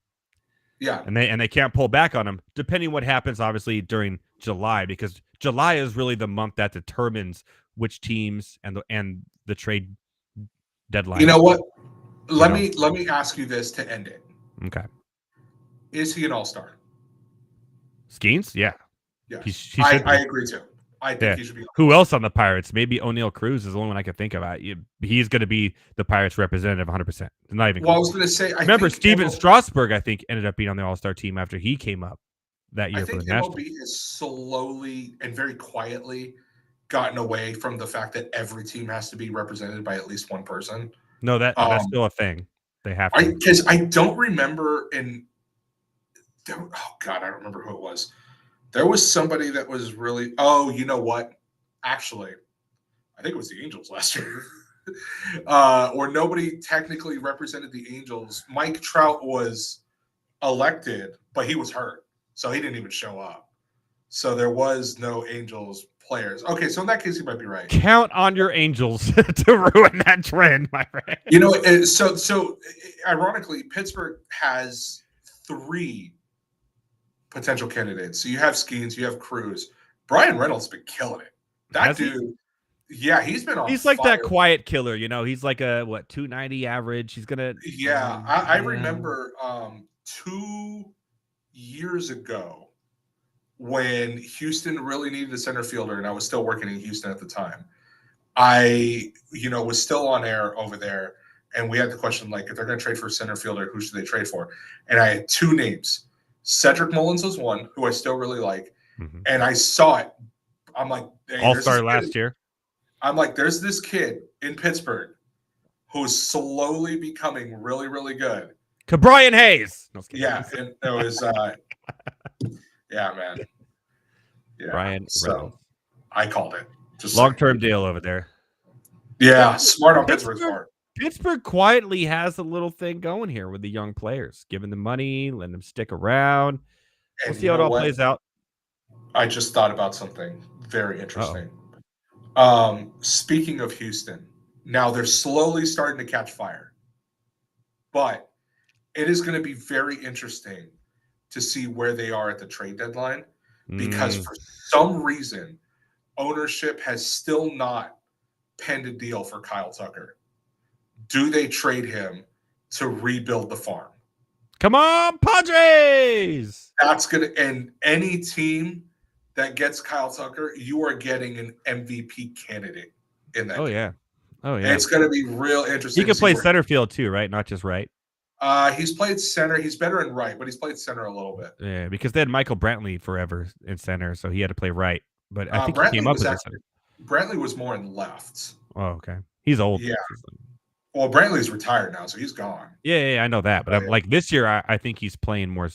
Yeah, and they can't pull back on them, depending what happens, obviously during July, because July is really the month that determines which teams and the trade deadline. You know what? Let me ask you this to end it. Okay. Is he an all-star? Skeens? Yeah. Yeah. He should be. I agree too. I think he should be. Who else on the Pirates? Maybe O'Neal Cruz is the only one I can think about. He's going to be the Pirates representative 100%. Not even. Well, I was going to say. Remember, Steven Strasburg, I think, ended up being on the All-Star team after he came up that year for the Nationals. MLB has slowly and very quietly gotten away from the fact that every team has to be represented by at least one person. No, that's still a thing. They have to. Because I don't remember oh God, I don't remember who it was. There was somebody that was really. Oh, you know what? Actually, I think it was the Angels last year, or nobody technically represented the Angels. Mike Trout was elected, but he was hurt, so he didn't even show up. So there was no Angels players. Okay, so in that case, you might be right. Count on your Angels to ruin that trend, my friend. You know, so ironically, Pittsburgh has 3 potential candidates. So you have Skeens, you have Cruz. Brian Reynolds has been killing it. That dude, yeah, he's been on. He's like that quiet killer, you know. He's like a 290 average. He's gonna. Yeah, I remember 2 years ago when Houston really needed a center fielder, and I was still working in Houston at the time. I, was still on air over there, and we had the question like, if they're going to trade for a center fielder, who should they trade for? And I had 2 names. Cedric Mullins was one, who I still really like, and I saw it. I'm like, hey, All-Star last year. I'm like, there's this kid in Pittsburgh who's slowly becoming really, really good. Brian Hayes. No, yeah, and it was, yeah, man. Yeah, Brian Reynolds. I called it. Just long-term deal over there. Yeah, smart on Pittsburgh's part. Pittsburgh quietly has a little thing going here with the young players, giving them money, letting them stick around. We'll see how it all plays out. I just thought about something very interesting. Speaking of Houston, now they're slowly starting to catch fire, but it is going to be very interesting to see where they are at the trade deadline, because for some reason, ownership has still not penned a deal for Kyle Tucker. Do they trade him to rebuild the farm? Come on, Padres! That's going to, and any team that gets Kyle Tucker, you are getting an MVP candidate in that. Oh, game. Yeah. Oh, yeah. It's going to be real interesting. He can play center field too, right? Not just right. He's played center. He's better in right, but he's played center a little bit. Yeah, because they had Michael Brantley forever in center, so he had to play right. But I think Brantley he came up with center. Brantley was more in left. Oh, okay. He's old. Yeah. Well, Brantley's retired now, so he's gone. Yeah, I know that. But I'm like this year, I think he's playing more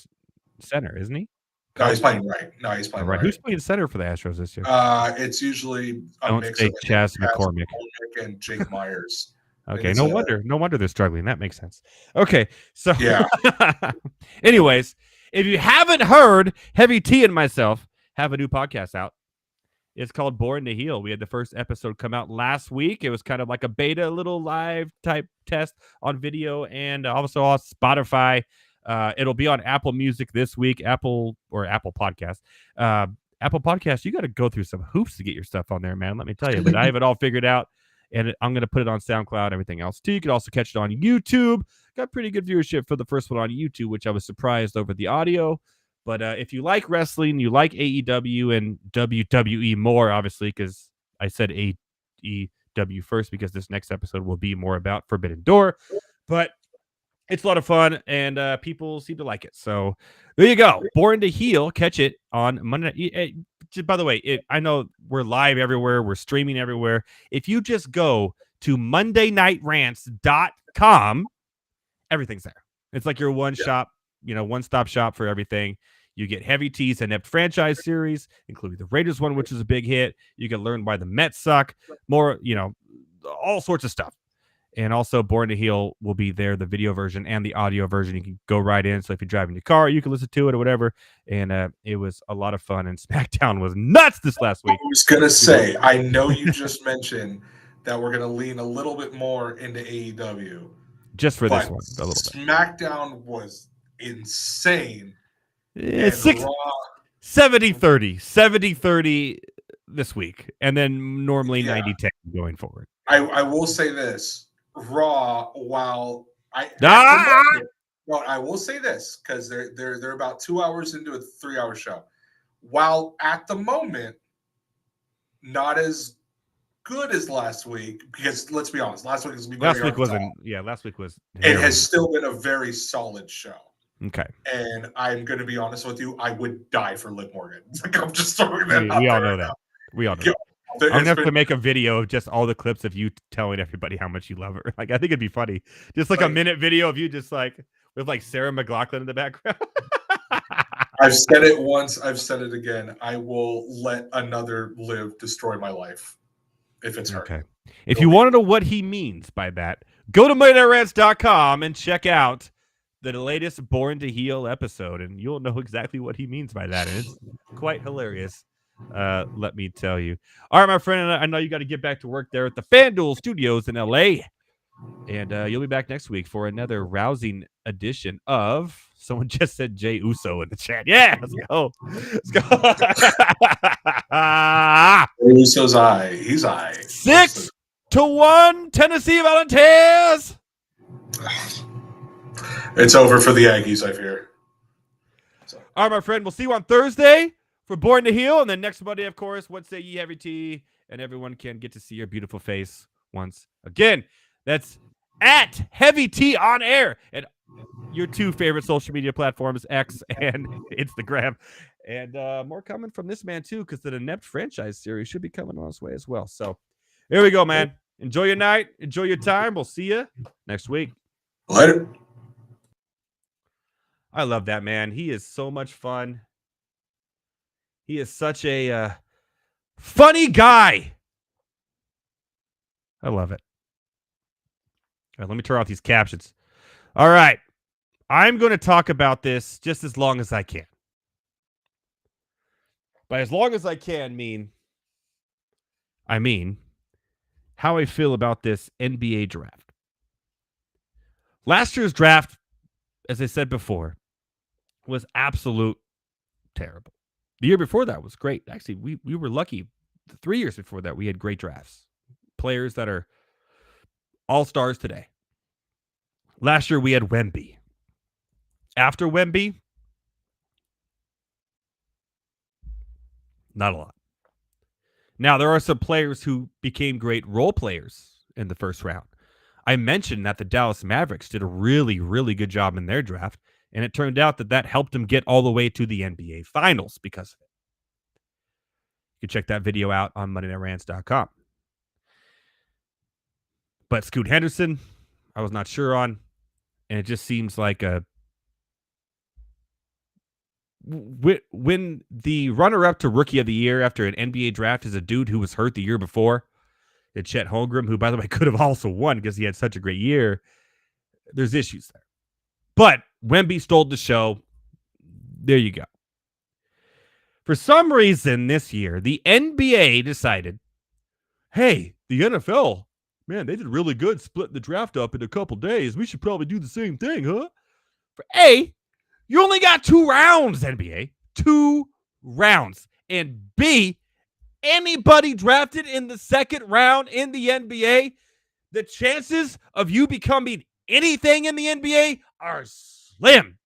center, isn't he? No, he's playing right. No, he's playing right. Who's playing center for the Astros this year? It's usually a Don't mix say of Chas McCormick and Jake Myers. Okay, no wonder they're struggling. That makes sense. Okay, so yeah. Anyways, if you haven't heard, Heavy T and myself have a new podcast out. It's called Born to Heal. We had the first episode come out last week. It was kind of like a beta, little live type test on video and also on Spotify. It'll be on Apple Music this week, Apple Podcast. Apple Podcast, you got to go through some hoops to get your stuff on there, man. Let me tell you. But I have it all figured out, and I'm going to put it on SoundCloud and everything else too. You can also catch it on YouTube. Got pretty good viewership for the first one on YouTube, which I was surprised over the audio. But if you like wrestling, you like AEW and WWE more, obviously, because I said AEW first, because this next episode will be more about Forbidden Door. But it's a lot of fun, and people seem to like it. So there you go. Born to Heal. Catch it on Monday. By the way, I know we're live everywhere. We're streaming everywhere. If you just go to MondayNightRants.com, everything's there. It's like your one-stop shop for everything. You get Heavy T's Inept franchise series, including the Raiders one, which is a big hit. You can learn why the Mets suck. More, all sorts of stuff. And also, Born to Heal will be there, the video version and the audio version. You can go right in. So if you're driving your car, you can listen to it or whatever. And it was a lot of fun. And SmackDown was nuts this last week. I was going to say, I know you just mentioned that we're going to lean a little bit more into AEW. Just for this one, a little bit. SmackDown was insane. It's 70-30. 70-30 this week, and then normally Yeah. 90-10 going forward. I will say this. Raw, while I will say this, because they're about 2 hours into a 3-hour show. While at the moment, not as good as last week, because let's be honest, last week was Last week was it has still been a very solid show. Okay. And I'm going to be honest with you, I would die for Liv Morgan. Like, I'm just throwing that out We all there know right that. We all know. now. I'm gonna have to make a video of just all the clips of you telling everybody how much you love her. Like, I think it'd be funny, just like a minute video of you, just like with like Sarah McLachlan in the background. I've said it once. I've said it again. I will let another Liv destroy my life if it's her. Okay. If you want to know what he means by that, go to MondayNightRants.com and check out the latest Born to Heal episode, and you'll know exactly what he means by that. And it's quite hilarious. Let me tell you. All right, my friend, I know you got to get back to work there at the FanDuel Studios in LA. And you'll be back next week for another rousing edition of, someone just said Jay Uso in the chat. Yeah, let's go. Let's go. Uso's eye. He's eye. 6-1 Tennessee Volunteers. It's over for the Aggies, I fear. All right, my friend, we'll see you on Thursday for Born to Heal. And then next Monday, of course, what say ye, Heavy T? And everyone can get to see your beautiful face once again. That's at Heavy T on air at your two favorite social media platforms, X and Instagram. And more coming from this man, too, because the Inept franchise series should be coming on its way as well. So here we go, man. Enjoy your night. Enjoy your time. We'll see you next week. Later. I love that, man. He is so much fun. He is such a funny guy. I love it. All right, let me turn off these captions. All right. I'm going to talk about this just as long as I can. By as long as I can I mean how I feel about this NBA draft. Last year's draft, as I said before, was absolute terrible. The year before that was great. Actually, we were lucky. 3 years before that, we had great drafts. Players that are all-stars today. Last year, we had Wemby. After Wemby, not a lot. Now, there are some players who became great role players in the first round. I mentioned that the Dallas Mavericks did a really, really good job in their draft, and it turned out that helped them get all the way to the NBA Finals because of it. You can check that video out on MondayNightRants.com. But Scoot Henderson, I was not sure on, and it just seems like when the runner-up to Rookie of the Year after an NBA draft is a dude who was hurt the year before, it's Chet Holmgren, who, by the way, could have also won because he had such a great year, there's issues there. But Wemby stole the show. There you go. For some reason this year, the NBA decided, hey, the NFL, man, they did really good splitting the draft up in a couple days. We should probably do the same thing, huh? For A, you only got 2 rounds, NBA. 2 rounds. And B, anybody drafted in the second round in the NBA, the chances of you becoming anything in the NBA are slim.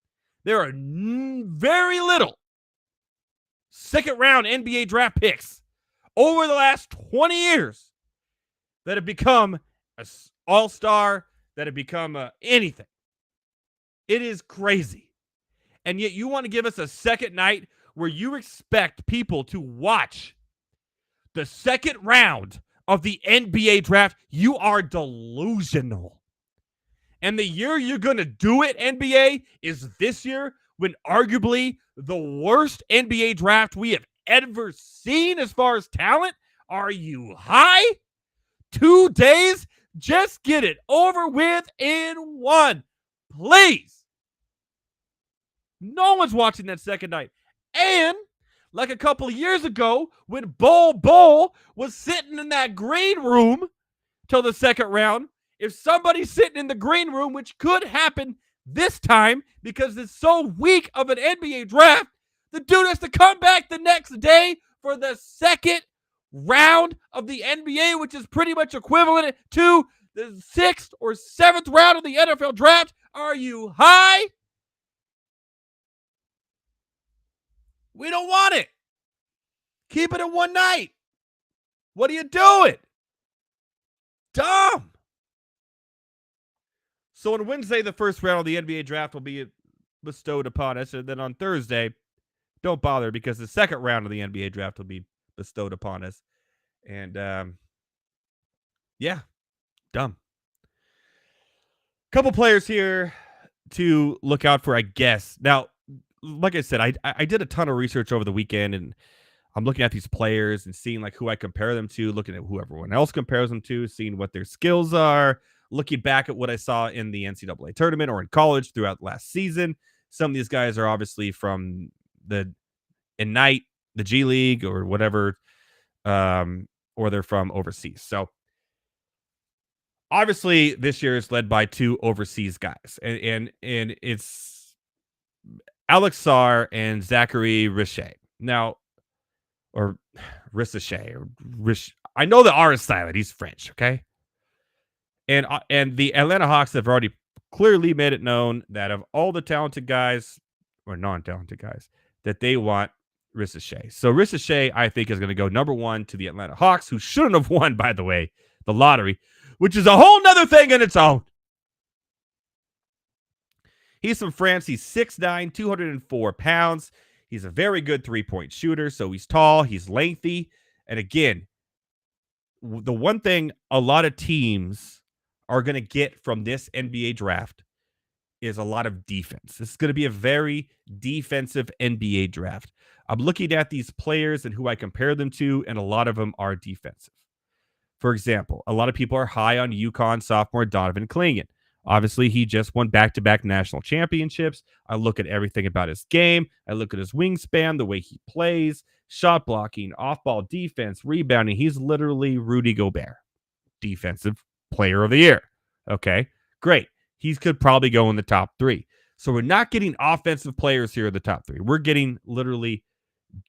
There are very little second round NBA draft picks over the last 20 years that have become an all-star, that have become anything. It is crazy. And yet you want to give us a second night where you expect people to watch the second round of the NBA draft. You are delusional. And the year you're going to do it, NBA, is this year, when arguably the worst NBA draft we have ever seen as far as talent. Are you high? 2 days? Just get it over with in one. Please. No one's watching that second night. And like a couple of years ago, when Bull was sitting in that green room till the second round, if somebody's sitting in the green room, which could happen this time because it's so weak of an NBA draft, the dude has to come back the next day for the second round of the NBA, which is pretty much equivalent to the 6th or 7th round of the NFL draft. Are you high? We don't want it. Keep it in one night. What are you doing? Dumb. So on Wednesday, the first round of the NBA draft will be bestowed upon us. And then on Thursday, don't bother because the second round of the NBA draft will be bestowed upon us. And yeah, dumb. Couple players here to look out for, I guess. Now, like I said, I did a ton of research over the weekend, and I'm looking at these players and seeing like who I compare them to, looking at who everyone else compares them to, seeing what their skills are, looking back at what I saw in the NCAA tournament or in college throughout last season. Some of these guys are obviously from the Ignite, the G League, or whatever, or they're from overseas. So obviously this year is led by two overseas guys, and it's Alex Sarr and Zachary Richey. Now, or Ricochet, or I know the R is silent. He's French, okay? And the Atlanta Hawks have already clearly made it known that of all the talented guys or non-talented guys, that they want Ricochet. So Ricochet, I think, is going to go number one to the Atlanta Hawks, who shouldn't have won, by the way, the lottery, which is a whole nother thing in its own. He's from France. He's 6'9", 204 pounds. He's a very good three-point shooter, so he's tall, he's lengthy. And again, the one thing a lot of teams are going to get from this NBA draft is a lot of defense. This is going to be a very defensive NBA draft. I'm looking at these players and who I compare them to, and a lot of them are defensive. For example, a lot of people are high on UConn sophomore Donovan Clingan. Obviously, he just won back-to-back national championships. I look at everything about his game. I look at his wingspan, the way he plays, shot blocking, off-ball defense, rebounding. He's literally Rudy Gobert, defensive player of the year. Okay, great. He could probably go in the top three. So we're not getting offensive players here in the top three. We're getting literally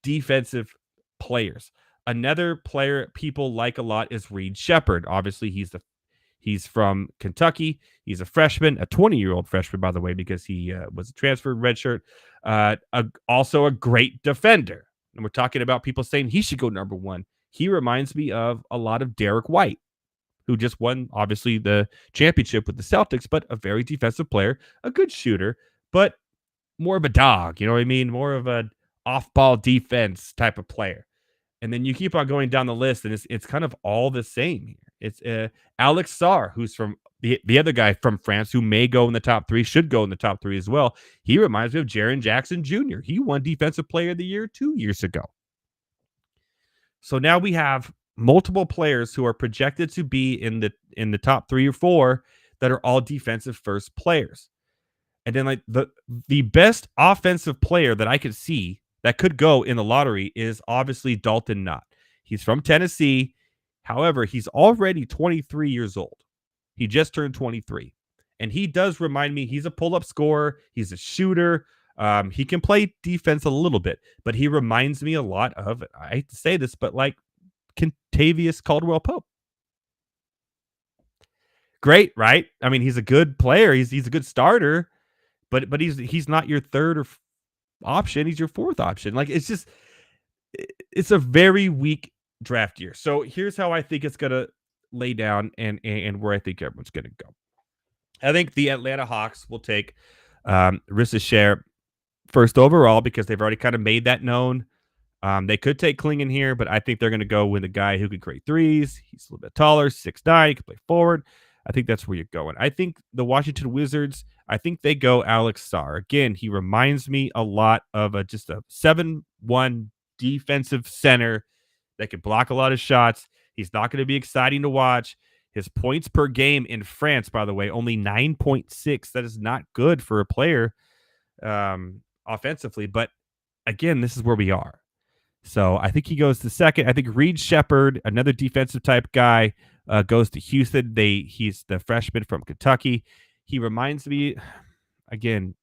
defensive players. Another player people like a lot is Reed Sheppard. Obviously, he's from Kentucky. He's a freshman, a 20-year-old freshman, by the way, because he was a transfer redshirt. Also a great defender. And we're talking about people saying he should go number one. He reminds me of a lot of Derek White, who just won, obviously, the championship with the Celtics, but a very defensive player, a good shooter, but more of a dog, you know what I mean? More of an off-ball defense type of player. And then you keep on going down the list, and it's kind of all the same here. It's Alex Sarr, who's from the other guy from France, who may go in the top three, should go in the top three as well. He reminds me of Jaren Jackson Jr. He won Defensive Player of the Year 2 years ago. So now we have multiple players who are projected to be in the top 3 or 4 that are all defensive first players. And then like the best offensive player that I could see that could go in the lottery is obviously Dalton Knott. He's from Tennessee. However, he's already 23 years old. He just turned 23. And he does remind me, he's a pull-up scorer. He's a shooter. He can play defense a little bit, but he reminds me a lot of, I hate to say this, but like Kentavious Caldwell-Pope. Great, right? I mean, he's a good player. He's a good starter, but he's not your third or option. He's your fourth option. Like, it's a very weak draft year. So here's how I think it's gonna lay down and where I think everyone's gonna go. I think the Atlanta Hawks will take Ricochet first overall because they've already kind of made that known. They could take Clingan here, but I think they're going to go with a guy who can create threes. He's a little bit taller, 6'9", he can play forward. I think that's where you're going. I think the Washington Wizards, I think they go Alex Sarr. Again, he reminds me a lot of just a 7'1" defensive center that can block a lot of shots. He's not going to be exciting to watch. His points per game in France, by the way, only 9.6. That is not good for a player offensively. But again, this is where we are. So I think he goes to second. I think Reed Sheppard, another defensive type guy, goes to Houston. He's the freshman from Kentucky. He reminds me, again,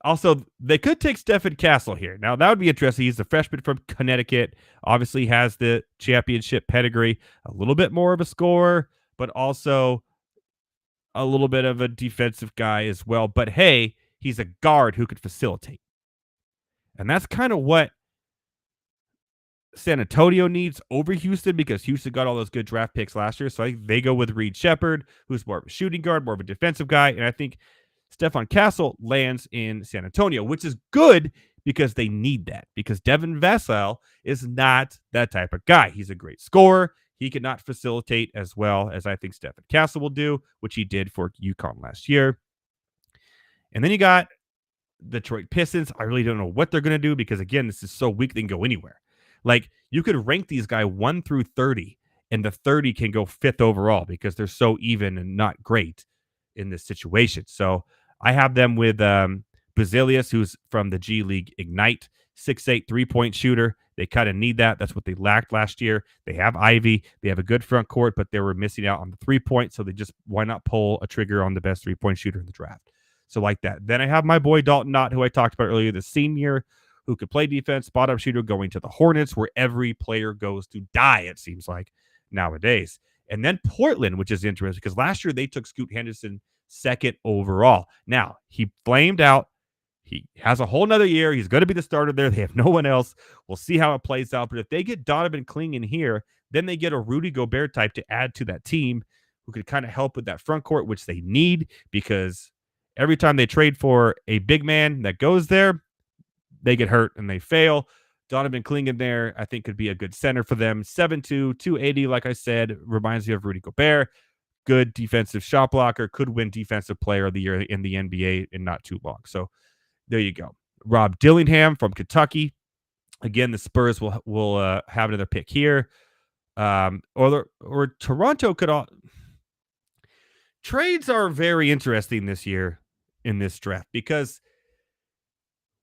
Also, they could take Stephen Castle here. Now, that would be interesting. He's a freshman from Connecticut. Obviously has the championship pedigree. A little bit more of a scorer, but also a little bit of a defensive guy as well. But hey, he's a guard who could facilitate. And that's kind of what San Antonio needs over Houston, because Houston got all those good draft picks last year. So I think they go with Reed Shepherd, who's more of a shooting guard, more of a defensive guy. And I think Stefan Castle lands in San Antonio, which is good because they need that, because Devin Vassell is not that type of guy. He's a great scorer. He cannot facilitate as well as I think Stefan Castle will do, which he did for UConn last year. And then you got the Detroit Pistons. I really don't know what they're going to do because, again, this is so weak they can go anywhere. Like, you could rank these guys 1 through 30, and the 30 can go 5th overall because they're so even and not great in this situation. So I have them with Basilius, who's from the G League Ignite, 6'8", 3-point shooter. They kind of need that. That's what they lacked last year. They have Ivy. They have a good front court, but they were missing out on the 3-point, so why not pull a trigger on the best 3-point shooter in the draft? So like that. Then I have my boy Dalton Knott, who I talked about earlier, the senior, who could play defense, spot-up shooter, going to the Hornets, where every player goes to die, it seems like, nowadays. And then Portland, which is interesting, because last year they took Scoot Henderson 2nd overall. Now, he flamed out. He has a whole nother year. He's going to be the starter there. They have no one else. We'll see how it plays out. But if they get Donovan Clingan here, then they get a Rudy Gobert type to add to that team who could kind of help with that front court, which they need, because every time they trade for a big man that goes there, they get hurt and they fail. Donovan Clingan there, I think, could be a good center for them. 7'2", 280, like I said, reminds me of Rudy Gobert. Good defensive shot blocker, could win Defensive Player of the Year in the NBA in not too long. So there you go. Rob Dillingham from Kentucky. Again, the Spurs will have another pick here. Or Toronto could all. Trades are very interesting this year in this draft, because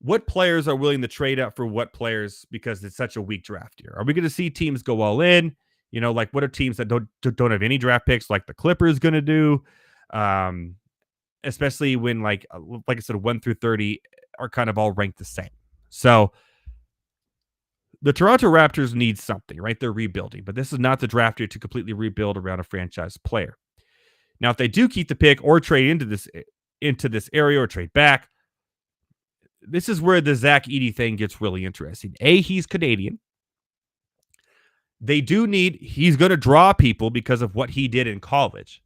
what players are willing to trade up for what players, because it's such a weak draft year? Are we going to see teams go all in? You know, like, what are teams that don't have any draft picks, like the Clippers, going to do? Especially when, like I said, 1 through 30 are kind of all ranked the same. So the Toronto Raptors need something, right? They're rebuilding, but this is not the draft year to completely rebuild around a franchise player. Now, if they do keep the pick or trade into this area or trade back, this is where the Zach Edey thing gets really interesting. A, he's Canadian. He's going to draw people because of what he did in college.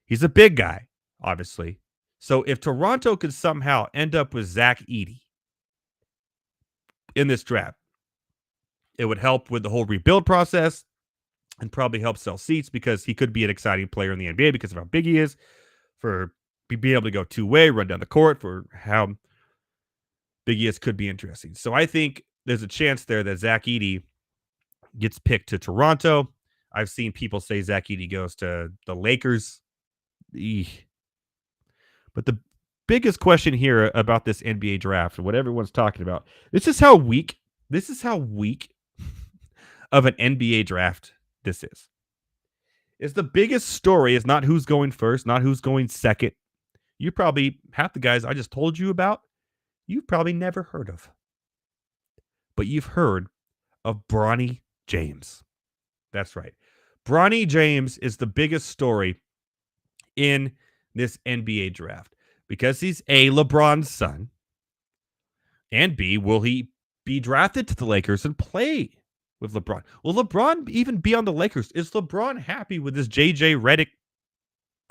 He's a big guy, obviously. So if Toronto could somehow end up with Zach Edey in this draft, it would help with the whole rebuild process and probably help sell seats, because he could be an exciting player in the NBA because of how big he is, for being able to go two-way, run down the court, for how big he is, could be interesting. So I think there's a chance there that Zach Edey gets picked to Toronto. I've seen people say Zach Edey goes to the Lakers. But the biggest question here about this NBA draft, and what everyone's talking about, this is how weak of an NBA draft this is. The biggest story is not who's going first, not who's going second. You probably, half the guys I just told you about, you've probably never heard of. But you've heard of Bronny James. That's right. Bronny James is the biggest story in this NBA draft, because he's A, LeBron's son, and B, will he be drafted to the Lakers and play with LeBron? Will LeBron even be on the Lakers? Is LeBron happy with his JJ Redick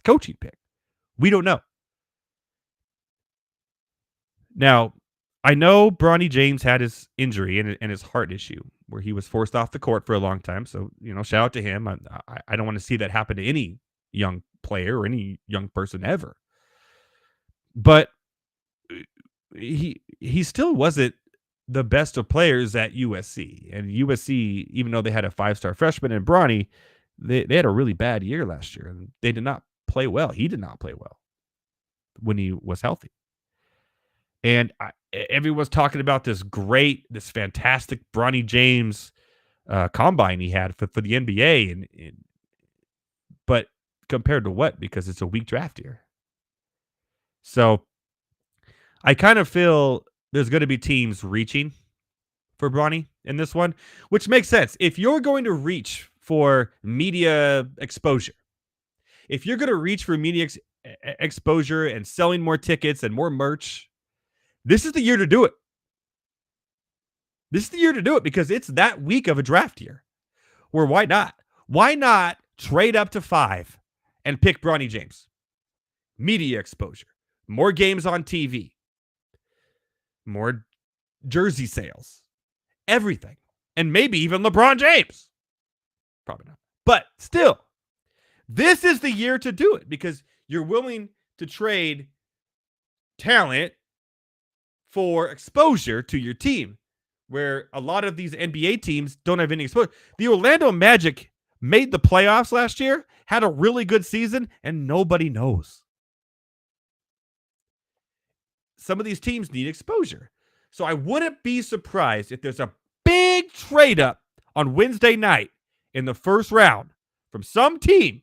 coaching pick? We don't know. Now, I know Bronny James had his injury and his heart issue, where he was forced off the court for a long time. So, shout out to him. I don't want to see that happen to any young player or any young person ever. But he still wasn't the best of players at USC. And USC, even though they had a 5-star freshman in Bronny, they had a really bad year last year. And they did not play well. He did not play well when he was healthy. And everyone's talking about this fantastic Bronny James combine he had for the NBA. But compared to what? Because it's a weak draft year. So I kind of feel there's going to be teams reaching for Bronny in this one, which makes sense. If you're going to reach for media exposure, if you're going to reach for media exposure and selling more tickets and more merch, this is the year to do it. This is the year to do it because it's that week of a draft year where why not? Why not trade up to 5 and pick Bronny James? Media exposure, more games on TV, more jersey sales, everything. And maybe even LeBron James. Probably not. But still, this is the year to do it because you're willing to trade talent for exposure to your team, where a lot of these NBA teams don't have any exposure. The Orlando Magic made the playoffs last year, had a really good season, and nobody knows. Some of these teams need exposure. So I wouldn't be surprised if there's a big trade up on Wednesday night in the first round from some team,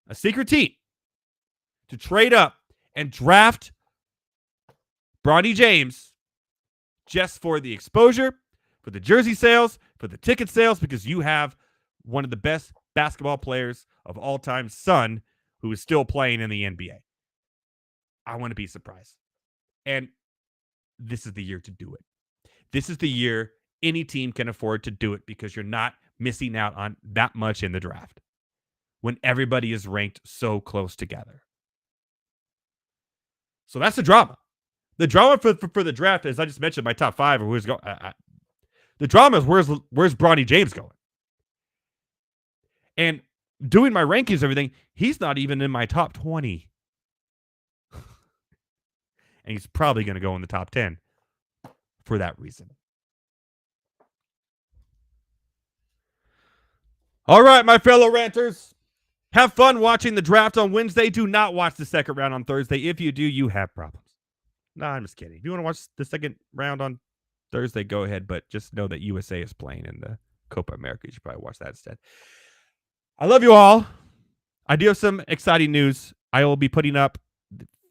a secret team, to trade up and draft Bronny James just for the exposure, for the jersey sales, for the ticket sales, because you have one of the best basketball players of all time, son, who is still playing in the NBA. I want to be surprised. And this is the year to do it. This is the year any team can afford to do it because you're not missing out on that much in the draft when everybody is ranked so close together. So that's the drama. The drama for the draft, as I just mentioned, my top 5 or who's going. The drama is where's Bronny James going? And doing my rankings, everything, he's not even in my top 20. And he's probably going to go in the top 10 for that reason. All right, my fellow ranters. Have fun watching the draft on Wednesday. Do not watch the second round on Thursday. If you do, you have problems. No, I'm just kidding. If you want to watch the second round on Thursday, go ahead. But just know that USA is playing in the Copa America. You should probably watch that instead. I love you all. I do have some exciting news. I will be putting up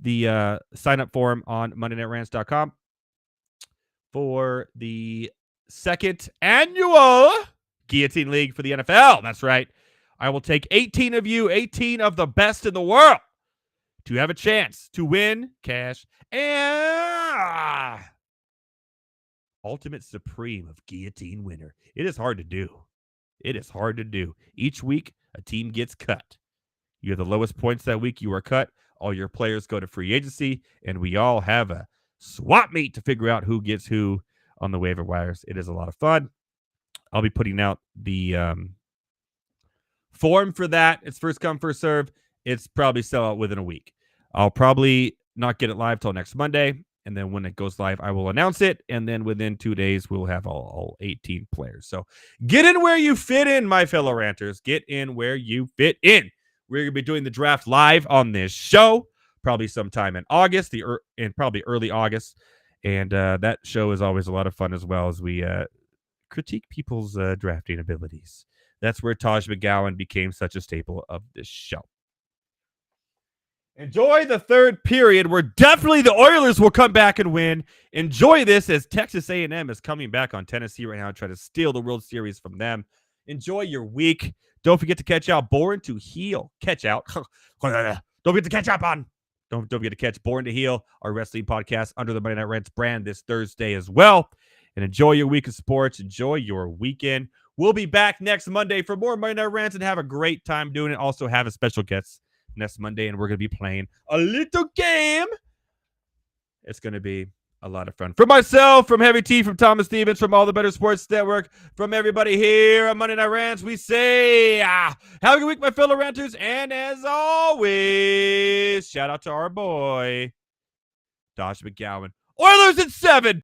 the sign-up form on MondayNightRants.com for the second annual Guillotine League for the NFL. That's right. I will take 18 of you, 18 of the best in the world, to have a chance to win cash and Ultimate Supreme of Guillotine Winner. It is hard to do. It is hard to do. Each week, a team gets cut. You have the lowest points that week, you are cut. All your players go to free agency, and we all have a swap meet to figure out who gets who on the waiver wires. It is a lot of fun. I'll be putting out the form for that. It's first come, first serve. It's probably sell out within a week. I'll probably not get it live till next Monday, and then when it goes live, I will announce it, and then within 2 days, we'll have all 18 players. So get in where you fit in, my fellow ranters. Get in where you fit in. We're going to be doing the draft live on this show, probably sometime in August, probably early August. And that show is always a lot of fun as well as we critique people's drafting abilities. That's where Taj McGowan became such a staple of this show. Enjoy the third period where definitely the Oilers will come back and win. Enjoy this as Texas A&M is coming back on Tennessee right now to try to steal the World Series from them. Enjoy your week. Don't forget to catch out Born to Heal. Catch out. Don't forget to catch up on. Don't forget to catch Born to Heal, our wrestling podcast under the Monday Night Rants brand this Thursday as well. And enjoy your week of sports. Enjoy your weekend. We'll be back next Monday for more Monday Night Rants and have a great time doing it. Also have a special guest next Monday, and we're going to be playing a little game. It's going to be a lot of fun. From myself, from Heavy T, from Thomas Stevens, from All the Better Sports Network, from everybody here on Monday Night Rants, we say, have a good week, my fellow ranters. And as always, shout out to our boy, Taj McGowan. Oilers in 7.